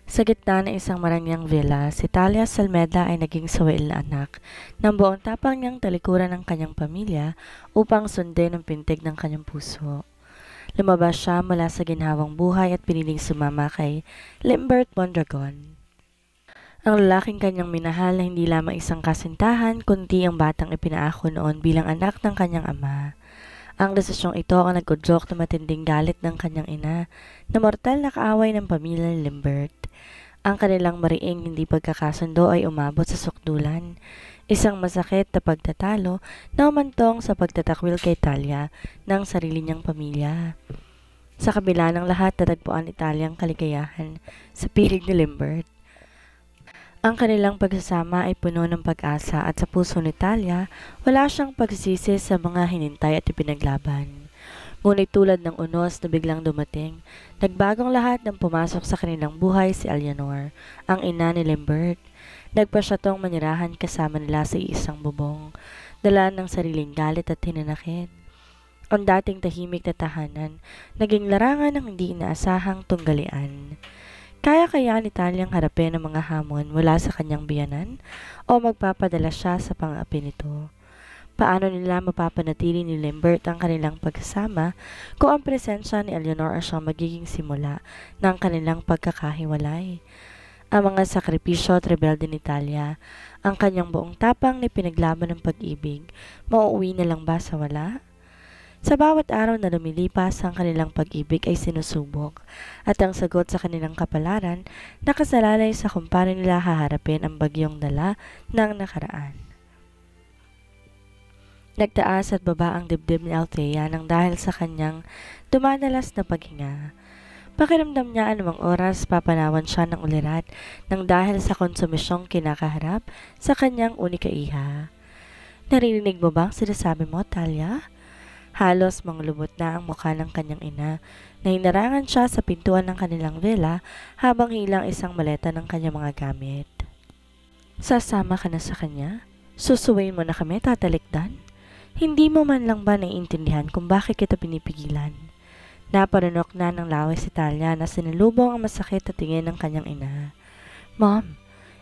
Sa gitna ng isang marangyang villa, si Talia Salmeda ay naging sawail na anak ng buong tapang niyang talikuran ng kanyang pamilya upang sundin ang pintig ng kanyang puso. Lumabas siya mula sa ginhawang buhay at piniling sumama kay Limbert Mondragon, ang lalaking kanyang minahal na hindi lamang isang kasintahan kundi ang batang ipinaako noon bilang anak ng kanyang ama. Ang desisyong ito ang nag-udyok na matinding galit ng kanyang ina na mortal na kaaway ng pamilya ni Limbert. Ang kanilang mariing hindi pagkakasundo ay umabot sa sukdulan, isang masakit na pagtatalo na umantong sa pagtatakwil kay Talia ng sarili niyang pamilya. Sa kabila ng lahat, natagpuan ni Talia ang kaligayahan sa piling ni Limbert. Ang kanilang pagsasama ay puno ng pag-asa at sa puso ni Talia, wala siyang pagsisisi sa mga hinintay at ipinaglaban. Ngunit tulad ng unos na biglang dumating, nagbagong lahat ng pumasok sa kanilang buhay si Eleanor, ang ina ni Limbert. Nagpa siya tong manirahan kasama nila sa isang bubong, dala ng sariling galit at hinanakit. Ang dating tahimik na tahanan, naging larangan ng hindi inaasahang tunggalian. Kaya ni Talyang harapin ang mga hamon mula sa kanyang biyanan o magpapadala siya sa pang-api nito? Paano nila mapapanatili ni Limbert ang kanilang pagsasama kung ang presensya ni Eleanor ang siyang magiging simula ng kanilang pagkakahiwalay? Ang mga sakripisyo at rebelde ni Talia, ang kanyang buong tapang na pinaglaban ng pag-ibig, mauuwi na lang ba sa wala? Sa bawat araw na lumilipas, ang kanilang pag-ibig ay sinusubok at ang sagot sa kanilang kapalaran nakasalalay sa kung paano nila haharapin ang bagyong dala ng nakaraan. Nagtaas at baba ang dibdib ni Althea nang dahil sa kanyang dumadalas na paghinga. Pakiramdam niya anumang oras papanawan siya ng ulirat nang dahil sa konsumisyong kinakaharap sa kanyang unika-iha. Narinig mo ba ang sinasabi mo, Talia? Halos manglubot na ang mukha ng kanyang ina na hinarangan siya sa pintuan ng kanilang villa habang hilang isang maleta ng kanyang mga gamit. Sasama ka na sa kanya? Susuwayin mo na kami, tatalikdan? Hindi mo man lang ba naiintindihan kung bakit kita pinipigilan? Naparunok na ng laway si Talia na sinalubong ang masakit na tingin ng kanyang ina. Mom,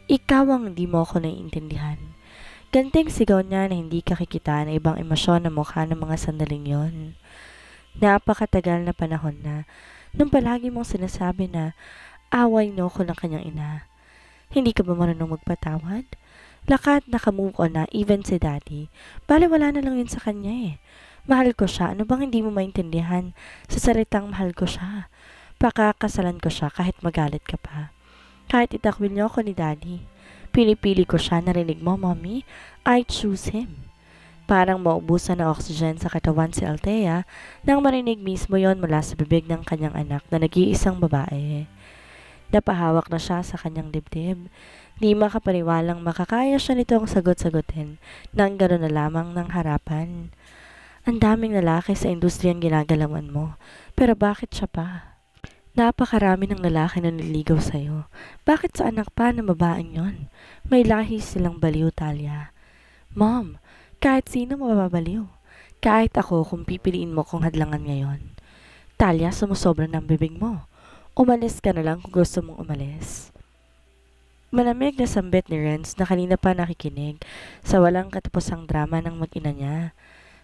ikaw ang hindi mo ako naiintindihan. Ganting sigaw niya na hindi kakikita ng ibang emosyon na mukha ng mga sandaling yon. Napakatagal na panahon na nung palagi mong sinasabi na away no ko ng kanyang ina. Hindi ka ba marunong magpatawad? Lakat nakamove on na even si daddy. Bale wala na lang yun sa kanya eh. Mahal ko siya. Ano bang hindi mo maintindihan sa salitang mahal ko siya? Pakakasalan ko siya kahit magalit ka pa. Kahit itakwil niyo ako ni daddy. Pinipili ko siya, narinig mo, mommy? I choose him. Parang maubusan ng oxygen sa katawan si Althea nang marinig mismo yon mula sa bibig ng kanyang anak na nag-iisang babae. Napahawak na siya sa kanyang dibdib. Di makapaniwalang makakaya siya nitong sagot-sagutin nang gano'n na lamang ng harapan. Ang daming lalaki sa industriyang ginagalawan mo, pero bakit siya pa? Napakarami ng lalaki na nililigaw sa'yo. Bakit sa anak pa ng babaeng yon? May lahi silang baliw, Talia. Mom, kahit sino mababaliw. Kahit ako kung pipiliin mo kung hadlangan ngayon. Talia, sumusobra ng bibig mo. Umalis ka na lang kung gusto mong umalis. Malamig na sambit ni Renz na kanina pa nakikinig sa walang katapusang drama ng mag-ina niya.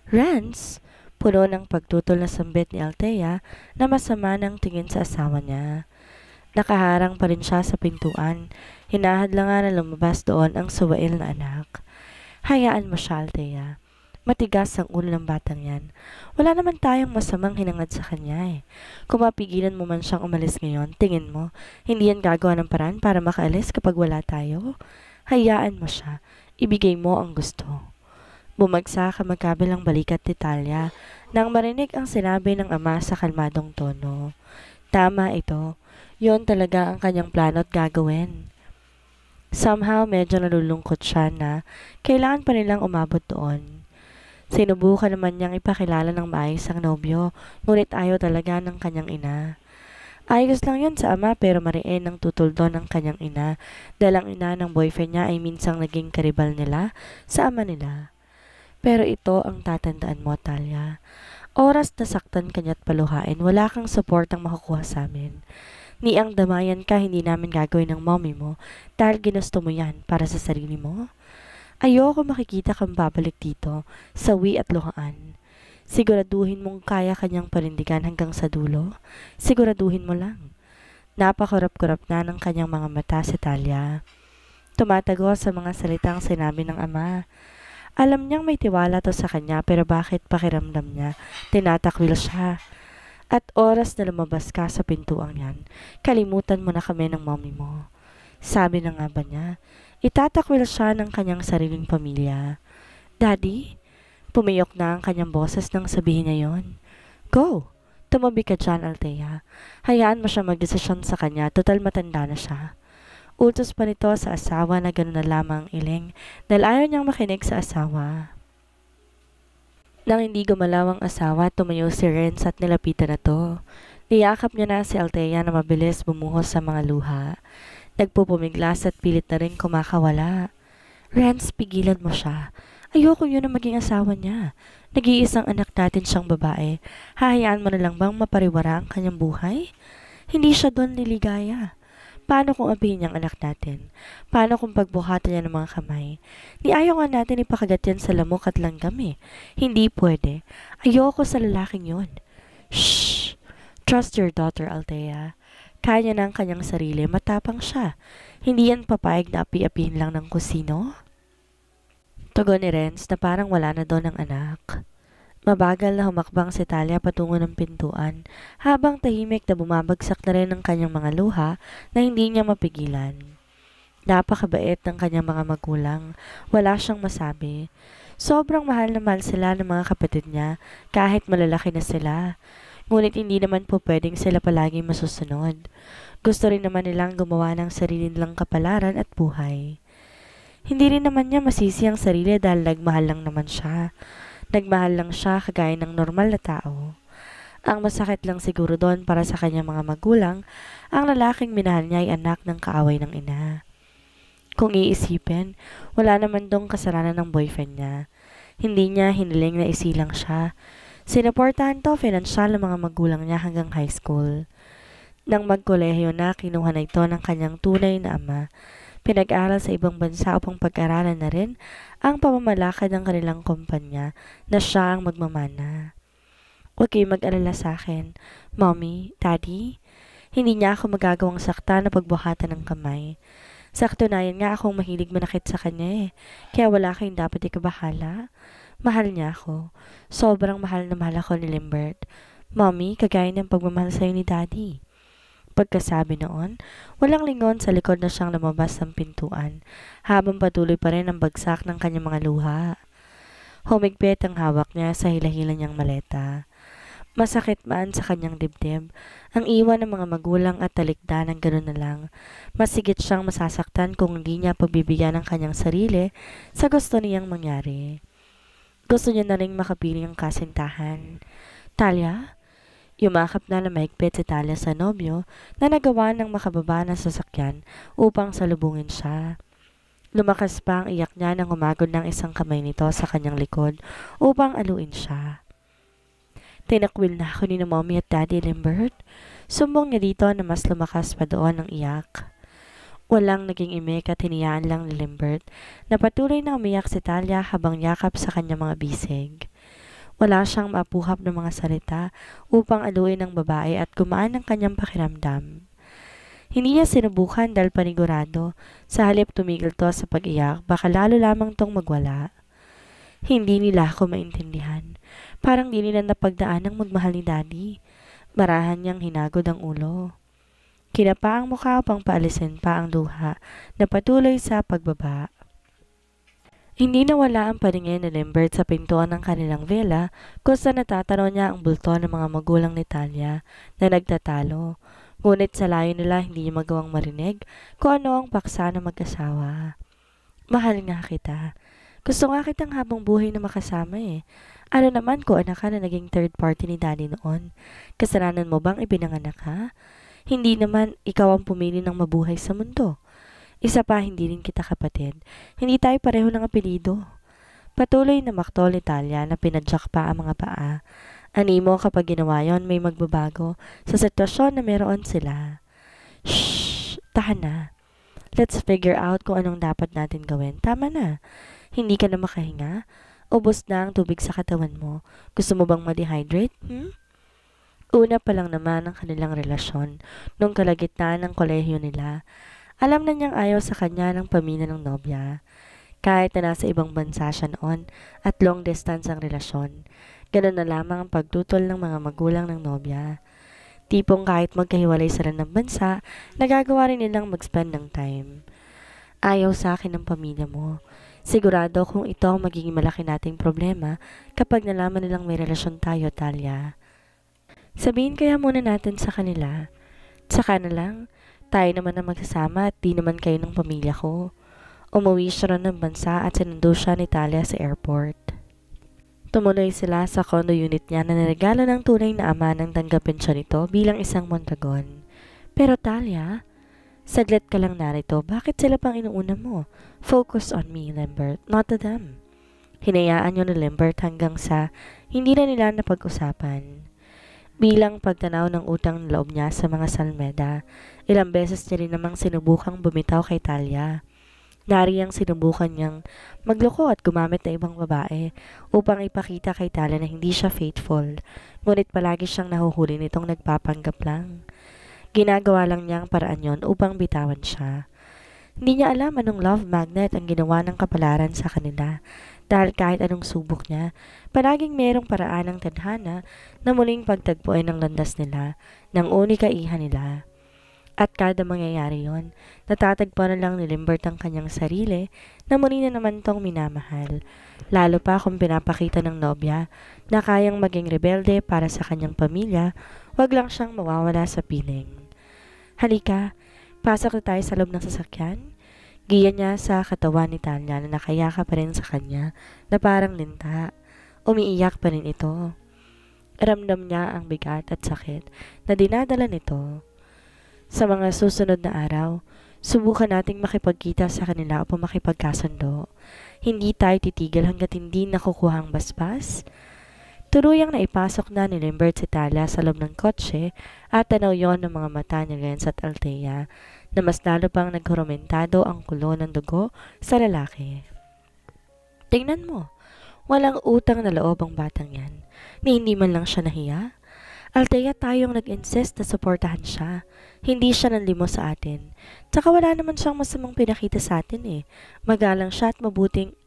Renz? Puno ng pagtutol na sambit ni Althea na masama ng tingin sa asawa niya. Nakaharang pa rin siya sa pintuan. Hinahadlangan na lumabas doon ang suwail na anak. Hayaan mo siya, Althea. Matigas ang ulo ng batang yan. Wala naman tayong masamang hinangad sa kanya eh. Kung mapigilan mo man siyang umalis ngayon, tingin mo, hindi yan gagawa ng paraan para makaalis kapag wala tayo? Hayaan mo siya. Ibigay mo ang gusto. Bumagsak ang magkabilang balikat ni Talia nang marinig ang sinabi ng ama sa kalmadong tono. Tama ito. Yon talaga ang kanyang plano at gagawin. Somehow medyo nalulungkot siya na kailangan pa nilang umabot doon. Sinubukan naman niyang ipakilala ng maayos ang nobyo, ngunit ayaw talaga ng kanyang ina. Ayos lang yun sa ama pero mariin ang tutuldo ng kanyang ina dahil ang ina ng boyfriend niya ay minsang naging karibal nila sa ama nila. Pero ito ang tatandaan mo, Talia. Oras na saktan kanya't paluhain, wala kang support ang makukuha sa amin. Ni ang damayan ka hindi namin gagawin ng mommy mo dahil ginusto mo yan para sa sarili mo? Ayoko makikita kang babalik dito, sawi at luhaan. Siguraduhin mong kaya kanyang panindigan hanggang sa dulo. Siguraduhin mo lang. Napakurap-kurap na ng kanyang mga mata si Talia. Tumatago sa mga salitang sinabi ng ama. Alam niyang may tiwala to sa kanya pero bakit pakiramdam niya tinatakwil siya. At oras na lumabas ka sa pintuang yan, kalimutan mo na kami ng mommy mo. Sabi na nga ba niya, itatakwil siya ng kanyang sariling pamilya. Daddy? Pumiyok na ang kanyang boses nang sabihin niya yon. Go! Tumabi ka dyan, Althea. Hayaan mo siya magdesisyon sa kanya, total matanda na siya. Utos pa nito sa asawa na gano'n na lamang ang iling dahil ayaw niyang makinig sa asawa. Nang hindi gumalaw ang asawa, tumayo si Renz at nilapitan na to. Niyakap niya na si Althea na mabilis bumuhos sa mga luha. Nagpupumiglas at pilit na rin kumakawala. Renz, pigilan mo siya. Ayoko yun na maging asawa niya. Nag-iisang anak natin siyang babae. Hahayaan mo na lang bang mapariwara ang kanyang buhay? Hindi siya doon liligaya. Paano kung abihin niyang anak natin? Paano kung pagbuhatan niya ng mga kamay? Ni ayaw nga natin ipakagat yan sa lamok at langgam eh. Hindi pwede. Ayoko sa lalaking yon. Shh! Trust your daughter, Althea. Kaya na ang kanyang sarili, matapang siya. Hindi yan papayag na api-apihin lang ng kusino. Tugon ni Renz na parang wala na doon ang anak. Mabagal na humakbang si Talia patungo ng pintuan, habang tahimik na bumabagsak na rin ang kanyang mga luha na hindi niya mapigilan. Napakabait ng kanyang mga magulang, wala siyang masabi. Sobrang mahal na mahal sila ng mga kapatid niya kahit malalaki na sila. Ngunit hindi naman po pwedeng sila palagi masusunod. Gusto rin naman nilang gumawa ng sarili nilang kapalaran at buhay. Hindi rin naman niya masisi ang sarili dahil nagmahal lang naman siya. Nagmahal lang siya kagaya ng normal na tao. Ang masakit lang siguro doon para sa kanyang mga magulang, ang lalaking minahal niya ay anak ng kaaway ng ina. Kung iisipin, wala naman dong kasalanan ng boyfriend niya. Hindi niya hiniling na isilang siya. Sinuportahan to finansyal ng mga magulang niya hanggang high school. Nang magkolehiyo na, kinuha na ito ng kanyang tunay na ama. Pinag-aral sa ibang bansa upang pag-aralan na rin ang pamamalakad ng kanilang kumpanya na siya ang magmamana. Huwag kayo mag-alala sa akin, Mommy, Daddy. Hindi niya ako magagawang sakta na pagbuhatan ng kamay. Sa katunayan nga akong mahilig manakit sa kanya eh, kaya wala kayong dapat ikabahala. Mahal niya ako. Sobrang mahal na mahal ako ni Limbert. Mommy, kagaya ng pagmamahal sa'yo ni Daddy. Pagkasabi noon, walang lingon sa likod na siyang lumabas ng pintuan, habang patuloy pa rin ang bagsak ng kanyang mga luha. Humigpit ang hawak niya sa hila-hila niyang maleta. Masakit man sa kanyang dibdib, ang iwan ng mga magulang at talikda ng gano'n na lang. Masigit siyang masasaktan kung hindi niya pagbibigyan ng kanyang sarili sa gusto niyang mangyari. Gusto niya na rin makapili ang kasintahan. Talia? Yumakap na mahigpit si Talia sa nobyo na nagawa ng makababa ng sasakyan upang salubungin siya. Lumakas pa ang iyak niya nang humagod ng isang kamay nito sa kanyang likod upang aluin siya. Tinakwil na ako ni na Mommy at Daddy Limbert. Sumbong niya dito na mas lumakas pa doon ang iyak. Walang naging imik at hiniyaan lang ni Limbert na patuloy na umiyak si Talia habang yakap sa kanyang mga bisig. Wala siyang mapuhap ng mga salita upang aluin ng babae at gumaan ang kanyang pakiramdam. Hindi niya sinubukan dahil panigurado, sa halip tumigil to sa pag-iyak, baka lalo lamang tong magwala. Hindi nila ako maintindihan. Parang di nila napagdaan ang magmahal ni Daddy. Marahan niyang hinagod ang ulo. Kinapa ang mukha upang paalisin pa ang luha na patuloy sa pagbaba. Hindi nawala ang paningin ni Limbert sa pintuan ng kanilang villa kung saan natatanaw niya ang bulto ng mga magulang ni Talia na nagtatalo. Ngunit sa layo nila hindi niya magawang marinig kung ano ang paksa ng mag-asawa. Mahal nga kita. Gusto nga kitang habang buhay na makasama eh. Ano naman ko anak ka na naging third party ni Daddy noon? Kasalanan mo bang ibinanganak ka? Hindi naman ikaw ang pumili ng mabuhay sa mundo. Isa pa, hindi rin kita kapatid. Hindi tayo pareho ng apelido. Patuloy na maktol ni Talia na pinadyak pa ang mga paa. Animo kapag ginawa yon may magbabago sa sitwasyon na meron sila. Shh! Tahan na. Let's figure out kung anong dapat natin gawin. Tama na. Hindi ka na makahinga? Ubos na ang tubig sa katawan mo. Gusto mo bang ma-dehydrate? Una pa lang naman ang kanilang relasyon, nung kalagitnaan ng kolehiyo nila. Alam na niyang ayaw sa kanya ng pamilya ng nobya. Kahit na nasa ibang bansa siya noon at long distance ang relasyon, ganun na lamang ang pagtutol ng mga magulang ng nobya. Tipong kahit magkahiwalay sila ng bansa, nagagawa rin nilang mag-spend ng time. Ayaw sa akin ng pamilya mo. Sigurado kung ito ang magiging malaki nating problema kapag nalaman nilang may relasyon tayo, Talia. Sabihin kaya muna natin sa kanila. Tsaka na lang, tayo naman ang magsasama at di naman kayo ng pamilya ko. Umuwi siya ron ng bansa at sinundo siya ni Talia sa airport. Tumuloy sila sa condo unit niya na niregalo ng tunay na ama nang tanggapin siya nito bilang isang Mondragon. Pero Talia, saglit ka lang narito, bakit sila pang inuuna mo? Focus on me, Lambert, not to them. Hinayaan niyo ni Lambert hanggang sa hindi na nila napag-usapan. Bilang pagtanaw ng utang ng loob niya sa mga salmeda, ilang beses niya rin namang sinubukang bumitaw kay Talia. Nariyang sinubukan niyang magloko at gumamit ng ibang babae upang ipakita kay Talia na hindi siya faithful, ngunit palagi siyang nahuhuli nitong nagpapanggap lang. Ginagawa lang niya ang paraan yon upang bitawan siya. Hindi niya alam anong love magnet ang ginawa ng kapalaran sa kanila, dahil kahit anong subok niya, palaging merong paraan ng tadhana na muling pagtagpuin ng landas nila, ng unikaihan nila. At kada mangyayari yon, natatagpuan na lang ni Lambert ang kanyang sarili na muli na naman tong minamahal, lalo pa kung pinapakita ng nobya na kayang maging rebelde para sa kanyang pamilya, wag lang siyang mawawala sa piling. Halika, pasok na tayo sa loob ng sasakyan. Giya niya sa katawan ni Talia na nakayaka pa rin sa kanya na parang linta. Umiiyak pa rin ito. Ramdam niya ang bigat at sakit na dinadala nito. Sa mga susunod na araw, subukan nating makipagkita sa kanila upang makipagkasundo. Hindi tayo titigil hanggat hindi nakukuha ang basbas. Turuyang naipasok na ni Lambert si Talia sa loob ng kotse at tanaw yon ng mga mata ni Renz at Althea na mas lalo pang naghurumentado ang kulo ng dugo sa lalaki. Tingnan mo, walang utang na loob ang batang yan, ni hindi man lang siya nahiya. Althea, tayong nag-insist na suportahan siya. Hindi siya nanlimos sa atin. Tsaka wala naman siyang masamang pinakita sa atin eh. Magalang siya at mabuting,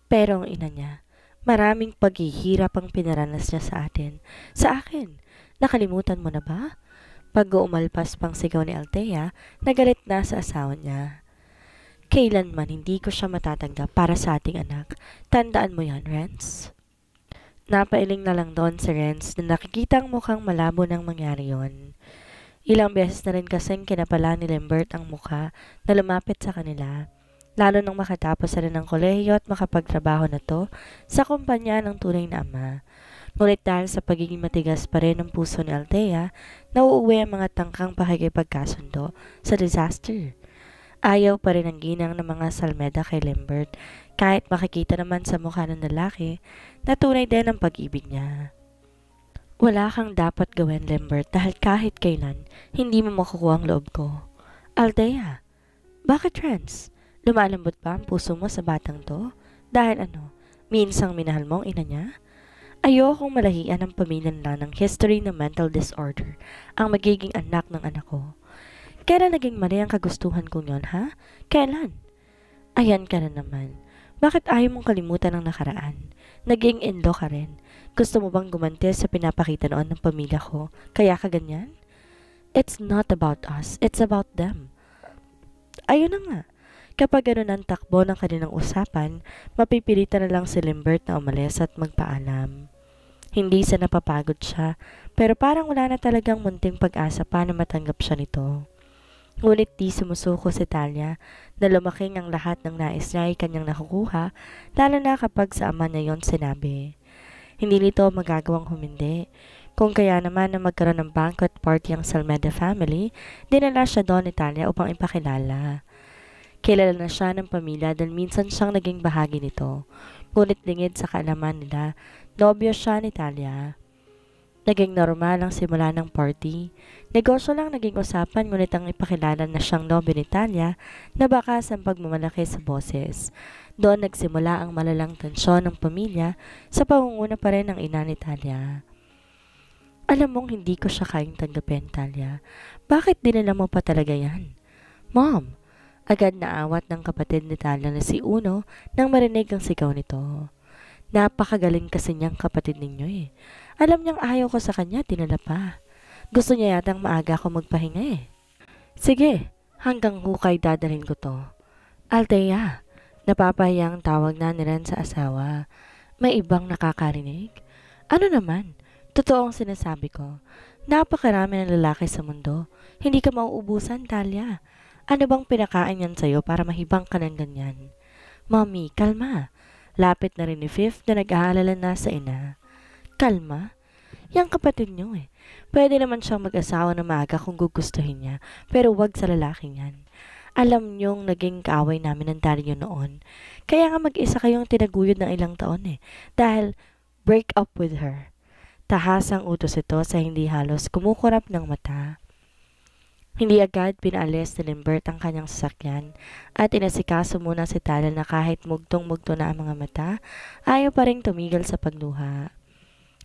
pero ang ina niya, maraming paghihirap ang pinaranas niya sa atin. Sa akin, nakalimutan mo na ba? Pag-uumalpas pang sigaw ni Althea, nagalit na sa asawa niya. Kailanman hindi ko siya matatanggap para sa ating anak. Tandaan mo yan, Renz. Napailing na lang doon si Renz na nakikitang mukhang malabo nang mangyari yon. Ilang beses na rin kasing kinapala ni Lambert ang mukha na lumapit sa kanila, lalo nang makatapos na rin ng kolehiyo at makapagtrabaho na to sa kumpanya ng tunay na ama. Ngunit dahil sa pagiging matigas pa rin ng puso ni Althea, nauuwi ang mga tangkang pakikipagkasundo sa disaster. Ayaw pa rin ang ginang ng mga salmeda kay Lambert, kahit makikita naman sa mukha ng lalaki na tunay din ang pag-ibig niya. Wala kang dapat gawin, Lambert, dahil kahit kailan, hindi mo makukuha ang loob ko. Althea, bakit, Renz? Lumalambot ba ang puso mo sa batang to? Dahil ano, minsang minahal mo ang ina niya? Ayokong malahian ang pamilya nila ng history ng mental disorder ang magiging anak ng anak ko. Kailan naging mali ang kagustuhan kong yon, ha? Kailan? Ayan ka na naman. Bakit ayaw mong kalimutan ang nakaraan? Naging in-law ka rin. Gusto mo bang gumanti sa pinapakita noon ng pamilya ko? Kaya ka ganyan? It's not about us. It's about them. Ayun na nga. Kapag ganun ang takbo ng kanilang usapan, mapipilitan na lang si Lambert na umalis at magpaalam. Hindi sa napapagod siya, pero parang wala na talagang munting pag-asa pa na matanggap siya nito. Ngunit di sumusuko si Talia na lumaking ang lahat ng nais niya ay kanyang nakukuha, lalo na kapag sa ama niya yon sinabi. Hindi nito magagawang humindi. Kung kaya naman na magkaroon ng banquet party ang Salmeda family, dinala siya doon ni Talia upang ipakilala. Kilala na siya ng pamilya dahil minsan siyang naging bahagi nito. Ngunit lingid sa kaalaman nila, nobyo siya ni Talia. Naging normal ang simula ng party. Negosyo lang naging usapan ngunit ang ipakilala na siyang nobyo ni Talia na bakas ang pagmamalaki sa boses. Doon nagsimula ang malalang tensyon ng pamilya sa pangunguna pa rin ng ina ni Talia. Alam mong hindi ko siya kayang tanggapin, Talia. Bakit dinala mo pa talaga yan? Mom! Agad naawat ng kapatid ni Talia na si Uno nang marinig ang sigaw nito. Napakagaling kasi niyang kapatid ninyo eh. Alam niyang ayaw ko sa kanya, dinala pa. Gusto niya yatang maaga ako magpahinga eh. Sige, hanggang hukay dadalhin ko to. Althea, napapahiyang tawag na ni Ren sa asawa. May ibang nakakarinig? Ano naman? Totoo ang sinasabi ko. Napakarami ng lalaki sa mundo. Hindi ka mauubusan, Talia. Ano bang pinakain yan sa'yo para mahibang ka ng ganyan? Mommy, kalma. Lapit na rin ni Fifth na nag-aalala na sa ina. Kalma? Yang kapatid niyo eh. Pwede naman siyang mag-asawa na maaga kung gugustuhin niya, pero wag sa lalaking yan. Alam niyong naging kaaway namin ng daddy niyo noon. Kaya nga mag-isa kayong tinaguyod ng ilang taon eh. Dahil break up with her. Tahasang utos ito sa hindi halos kumukurap ng mata. Hindi agad pinaalis ni Limbert ang kanyang sasakyan at inasikaso muna si Talia na kahit mugtong-mugto na ang mga mata, ayaw pa rin tumigil sa pagluha.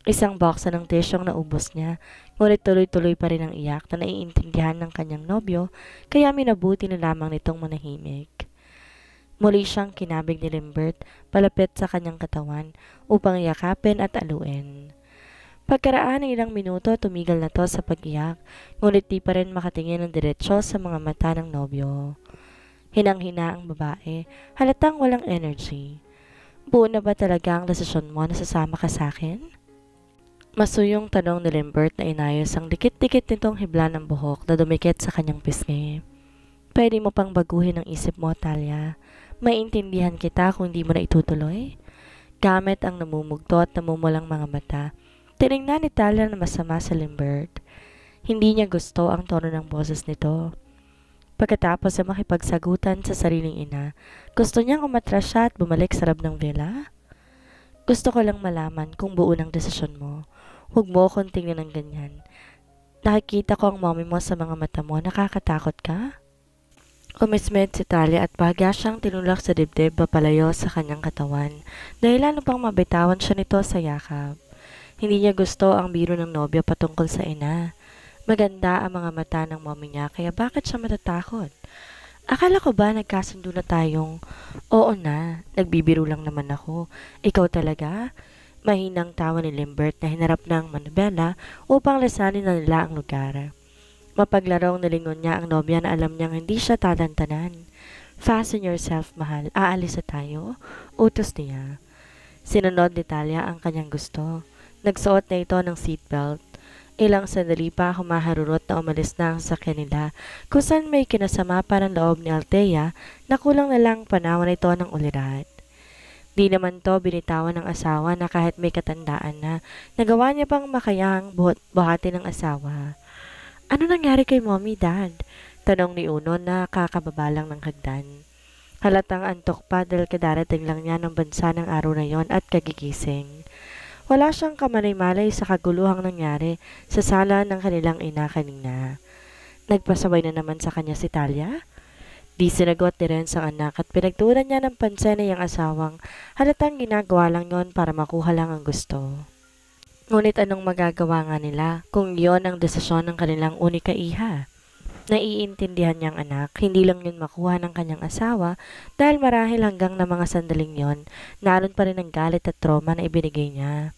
Isang boksa ng tisyong naubos niya, ngunit tuloy-tuloy pa rin ang iyak na naiintindihan ng kanyang nobyo, kaya minabuti na lamang nitong manahimik. Muli siyang kinabig ni Limbert palapit sa kanyang katawan upang yakapin at aluin. Pagkaraan ng ilang minuto, tumigil na to sa pag-iyak, ngunit di pa rin makatingin ng diretsyo sa mga mata ng nobyo. Hinang-hina ang babae, halatang walang energy. Buo na ba talaga ang desisyon mo na sasama ka sa akin? Masuyong tanong ni Limbert na inayos ang dikit-dikit nitong hibla ng buhok na dumikit sa kanyang pisngi. Pwede mo pang baguhin ang isip mo, Talia. Maintindihan kita kung hindi mo na itutuloy. Gamit ang namumugto at namumulang mga mata, tinignan ni Talia na masama sa Limbert. Hindi niya gusto ang tono ng boses nito. Pagkatapos ay makipagsagutan sa sariling ina, gusto niyang umatras siya at bumalik sa loob ng villa. Gusto ko lang malaman kung buo ng desisyon mo. Huwag mo akong tingnan ng ganyan. Nakikita ko ang mommy mo sa mga mata mo, nakakatakot ka? Umismed si Talia at bahagya siyang tinulak sa dibdib papalayo sa kanyang katawan, dahilan upang mabitawan siya nito sa yakap. Hindi niya gusto ang biro ng nobyo patungkol sa ina. Maganda ang mga mata ng mommy niya, kaya bakit siya matatakot? Akala ko ba nagkasundo na tayong, oo na, nagbibiro lang naman ako. Ikaw talaga? Mahinang tawa ni Limbert na hinarap ng manubela upang lisanin na nila ang lugar. Mapaglarong nalingon niya ang nobya na alam niyang hindi siya tatantanan. Fasten yourself, mahal. Aalis na tayo? Utos niya. Sinunod ni Talia ang kanyang gusto. Nagsuot na ito ng seatbelt. Ilang sandali pa humaharurot na umalis na ang sasakyan nila kung saan may kinasama pa ng loob ni Althea na kulang na lang panawan ito ng ulirat. Di naman to binitawan ng asawa na kahit may katandaan na nagawa niya pang makayang buhati ng asawa. Ano nangyari kay Mommy, Dad? Tanong ni Uno na kakababalang ng hagdan. Halatang antok pa dahil kadarating lang niya ng bansa ng araw na yon at kagigising. Wala siyang kamalay-malay sa kaguluhang nangyari sa sala ng kanilang ina kanina. Nagpasabay na naman sa kanya si Talia. Di sinagot ni Ren sa anak at pinagtuunan niya ng pansin na iyang asawang halatang ginagawa lang yon para makuha lang ang gusto. Ngunit anong magagawa nga nila kung yon ang desisyon ng kanilang unika iha? Naiintindihan niyang anak, hindi lang yun makuha ng kanyang asawa dahil marahil hanggang na mga sandaling yon, naroon pa rin ang galit at trauma na ibinigay niya.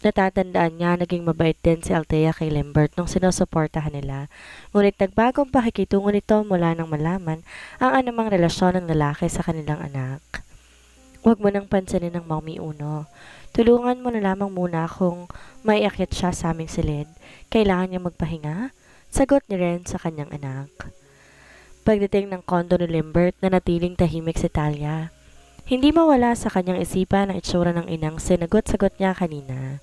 Natatandaan niya naging mabait din si Althea kay Limbert nung sinusuportahan nila, ngunit nagbagong pakikitungo nito mula nang malaman ang anumang relasyon ng lalaki sa kanilang anak. Huwag mo nang pansinin ng Mommy Uno. Tulungan mo na lamang muna kung maiakyat siya sa aming silid. Kailangan niya magpahinga? Sagot ni Ren sa kanyang anak. Pagdating ng kondo ni Limbert na natiling tahimik si Talia. Hindi mawala sa kanyang isipan ang itsura ng inang sinagot-sagot niya kanina.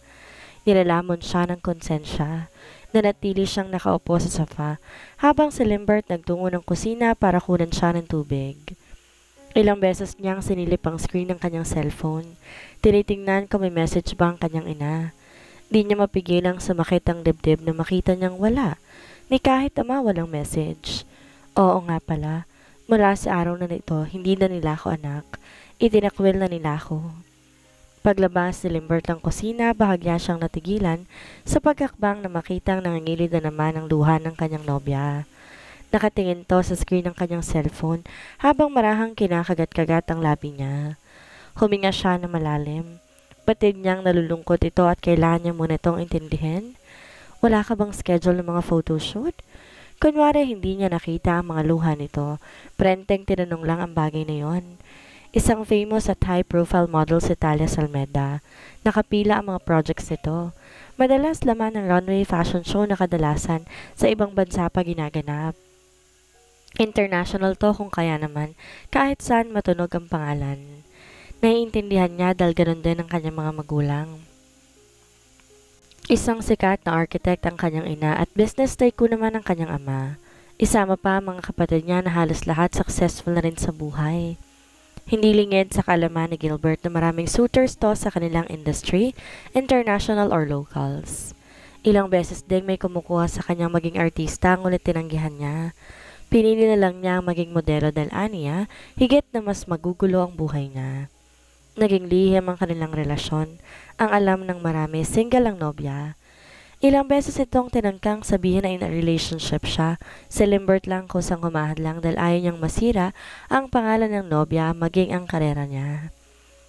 Nilalamon siya ng konsensya. Nanatili siyang nakaupo sa sofa habang si Limbert nagtungo ng kusina para kunan siya ng tubig. Ilang beses niyang sinilip ang screen ng kanyang cellphone. Tinitingnan kung may message ba ang kanyang ina. Di niya mapigilang sumakit ang dibdib na makita niyang wala, ni kahit ama walang message. Oo nga pala, mula sa araw na ito, hindi na nila ako anak. Itinakwil na nila ako. Paglabas ni Limbert ng kusina, bahagya siyang natigilan sa pagkakbang na makitang nangangilid na naman ang luha ng kanyang nobya. Nakatingin to sa screen ng kanyang cellphone habang marahang kinakagat-kagat ang labi niya. Huminga siya na malalim. Batid niyang nalulungkot ito at kailangan niya muna itong intindihin. Wala ka bang schedule ng mga photoshoot? Kunwari hindi niya nakita ang mga luha nito. Prenteng tinanong lang ang bagay na yon. Isang famous at high-profile model si Talia Salmeda. Nakapila ang mga projects nito. Madalas laman ng runway fashion show na kadalasan sa ibang bansa pa ginaganap. International to kung kaya naman, kahit saan matunog ang pangalan. Naiintindihan niya dahil ganun din ang kanyang mga magulang. Isang sikat na architect ang kanyang ina at business tycoon naman ang kanyang ama. Isama pa ang mga kapatid niya na halos lahat successful na rin sa buhay. Hindi lingid sa kaalaman ni Gilbert na maraming suitors to sa kanilang industry, international or locals. Ilang beses ding may kumukuha sa kanyang maging artista ngunit tinanggihan niya. Pinili na lang niya ang maging modelo dahil aniya, higit na mas magugulo ang buhay niya. Naging lihim ang kanilang relasyon. Ang alam ng marami, single ang nobya. Ilang beses itong tinangkang sabihin na in a relationship siya. Si Limbert lang kusang humahadlang dahil ayaw niyang masira ang pangalan ng nobya maging ang karera niya.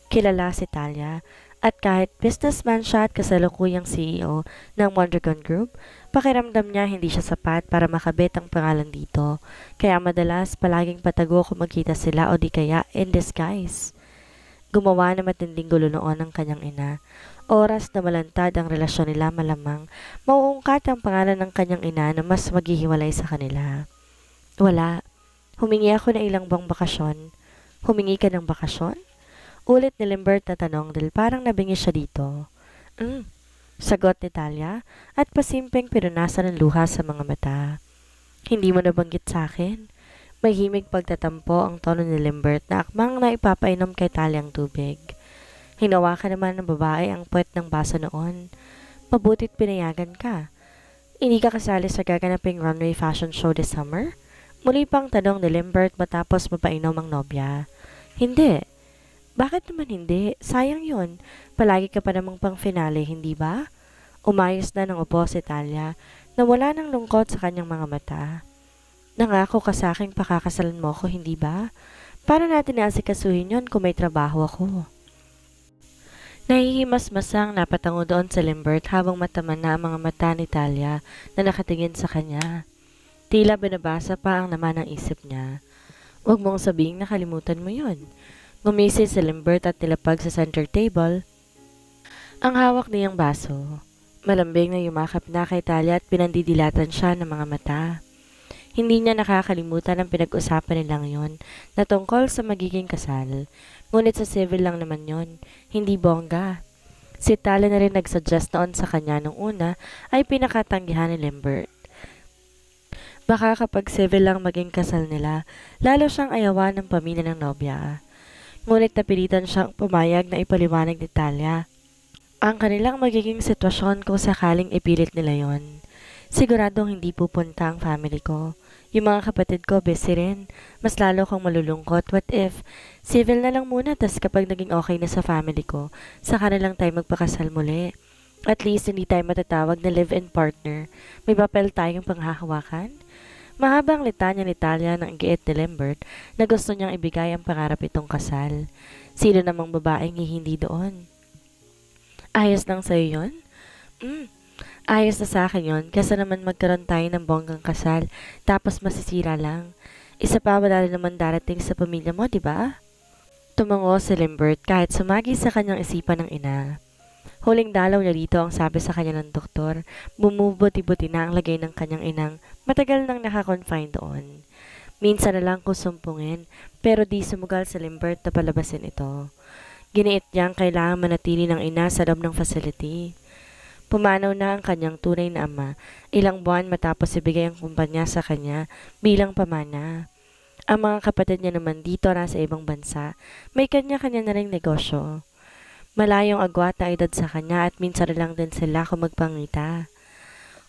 Kilala si Talia at kahit businessman siya at kasalukuyang CEO ng Mondragon Group, pakiramdam niya hindi siya sapat para makabit ang pangalan dito. Kaya madalas palaging patago kung magkita sila o di kaya in disguise. Gumawa na matinding gulo noon ang kanyang ina. Oras na malantad ang relasyon nila malamang, mauungkat ang pangalan ng kanyang ina na mas maghihiwalay sa kanila. Wala. Humingi ako ng ilang buwang bakasyon. Humingi ka ng bakasyon? Ulit ni Limbert na tanong dahil parang nabingi siya dito. Sagot ni Talia at pasimpeng pinunasan ng luha sa mga mata. Hindi mo nabanggit sa akin? May himig pagtatampo ang tono ni Limbert na akmang na ipapainom kay Talia ang tubig. Hinawakan naman ng babae ang puwet ng baso noon. Mabutit pinayagan ka. Hindi ka kasali sa gaganaping runway fashion show this summer? Muli pang tanong ni Limbert matapos mapainom ang nobya. Hindi. Bakit naman hindi? Sayang yun. Palagi ka pa namang pang finale, hindi ba? Umayos na ng upo si Talia na wala ng lungkot sa kanyang mga mata. Nangako ka sa aking pakakasalan mo ko, hindi ba? Paano natin naasikasuhin yon kung may trabaho ako? Nahihimas-masang napatango doon sa Limbert habang mataman na ang mga mata ni Talia na nakatingin sa kanya. Tila binabasa pa ang naman ng isip niya. Huwag mong sabihing nakalimutan mo yon. Ngumisi si Limbert at nilapag sa center table ang hawak niyang baso. Malambing na yumakap na kay Talia at pinandidilatan siya ng mga mata. Hindi niya nakakalimutan ang pinag-usapan nilang yon na tungkol sa magiging kasal. Ngunit sa civil lang naman yon, hindi bongga. Si Talia na rin nagsuggest noon sa kanya nung una ay pinakatanggihan ni Limbert. Baka kapag civil lang maging kasal nila, lalo siyang ayawan ng pamilya ng nobya. Ngunit napilitan siyang pumayag na ipaliwanag ni Talia ang kanilang magiging sitwasyon kung sakaling ipilit nila yon. Siguradong hindi pupunta ang family ko. Yung mga kapatid ko, busy rin. Mas lalo kong malulungkot. What if? Civil na lang muna, tas kapag naging okay na sa family ko, saka na lang tayo magpakasal muli. At least hindi tayo matatawag na live-in partner. May papel tayong panghahawakan. Mahabang litanya ni Talia ng giit ni Limbert na gusto niyang ibigay ang pangarap itong kasal. Sino namang babaeng hindi doon? Ayos lang sa'yo yun? Ayos na sa akin yun, kasi naman magkaroon tayo ng bonggang kasal, tapos masisira lang. Isa pa wala naman darating sa pamilya mo, di ba? Tumango si Limbert kahit sumagi sa kanyang isipan ng ina. Huling dalaw niya dito ang sabi sa kanya ng doktor, bumubuti-buti na ang lagay ng kanyang inang matagal nang nakakonfine doon. Minsan na lang kusumpungin, pero di sumugal si Limbert na palabasin ito. Giniit niyang kailangan manatili ng ina sa loob ng facility. Pumanaw na ang kanyang tunay na ama, ilang buwan matapos ibigay ang kumpanya sa kanya bilang pamana. Ang mga kapatid niya naman dito na sa ibang bansa, may kanya-kanya na ring negosyo. Malayong agwat na edad sa kanya at minsan lang din sila kung magpangita.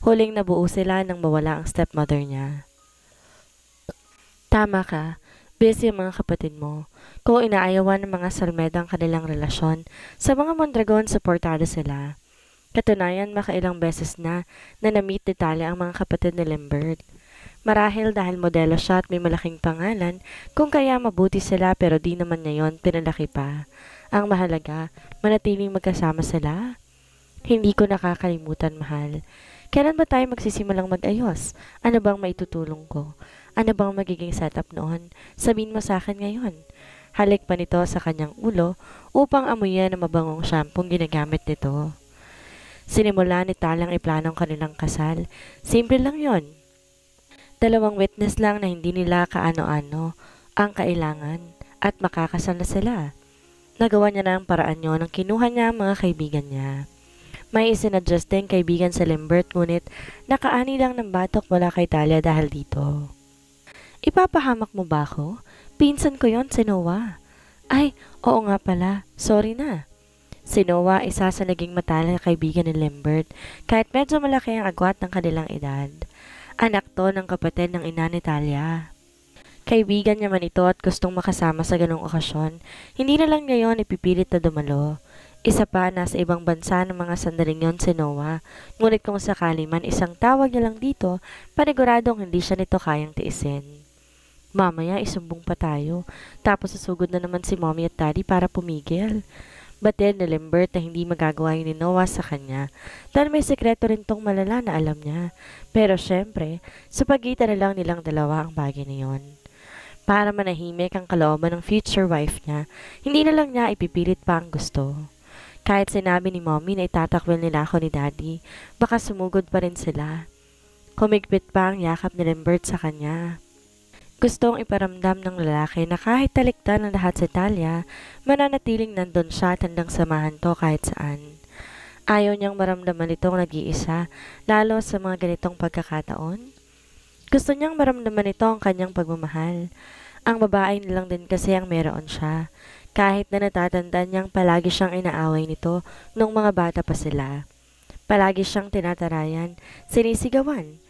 Huling nabuo sila nang mawala ang stepmother niya. Tama ka, busy ang mga kapatid mo. Kung inaayawan ng mga Salmeda ang kanilang relasyon, sa mga Mondragon suportado sila. Katunayan, makailang beses na na-meet ni Talia ang mga kapatid ni Lambert. Marahil dahil modelo siya at may malaking pangalan, kung kaya mabuti sila pero di naman niya yon pinalaki pa. Ang mahalaga, manatiling magkasama sila. Hindi ko nakakalimutan, mahal. Kailan ba tayo magsisimulang mag-ayos? Ano bang maitutulong ko? Ano bang magiging setup noon? Sabihin mo sa akin ngayon. Halik pa nito sa kanyang ulo upang amuyan ang mabangong shampoo ginagamit nito. Sinimula ni Talang iplanong kanilang kasal. Simple lang yon. Dalawang witness lang na hindi nila kaano-ano ang kailangan at makakasal na sila. Nagawa niya na ang paraan yun nang kinuha niya ang mga kaibigan niya. May isinadjust din kaibigan sa Lambert ngunit nakaani lang ng batok mula kay Talia dahil dito. Ipapahamak mo ba ako? Pinsan ko yon, si Noah. Ay, oo nga pala. Sorry na. Si Noah, isa sa naging matalik na kaibigan ni Lambert kahit medyo malaki ang agwat ng kanilang edad. Anak to ng kapatid ng ina ni Talia. Kaibigan niya man ito at gustong makasama sa ganong okasyon. Hindi na lang ngayon ipipilit na dumalo. Isa pa, nasa ibang bansa ng mga sandaling yon si Noah. Ngunit kung sakali man isang tawag niya lang dito, paniguradong hindi siya nito kayang tiisin. Mamaya isumbong pa tayo, tapos susugod na naman si mommy at daddy para pumigil. Batid ni Lambert na hindi magagawa yun ni Noah sa kanya dahil may sekreto rin tong malala na alam niya. Pero syempre, sa pagitan na lang nilang dalawa ang bagay na yun. Para manahimik ang kalooban ng future wife niya, hindi na lang niya ipipilit pa ang gusto. Kahit sinabi ni mommy na itatakwil nila ako ni daddy, baka sumugod pa rin sila. Kumigpit pa ang yakap ni Lambert sa kanya. Gustong iparamdam ng lalaki na kahit talikdan ng lahat sa Talia, mananatiling nandun siya at handang samahan to kahit saan. Ayaw niyang maramdaman itong nag-iisa, lalo sa mga ganitong pagkakataon. Gusto niyang maramdaman ito ang kanyang pagmamahal. Ang babae nilang din kasi ang meron siya, kahit na natatandaan niyang palagi siyang inaaway nito nung mga bata pa sila. Palagi siyang tinatarayan, sinisigawan.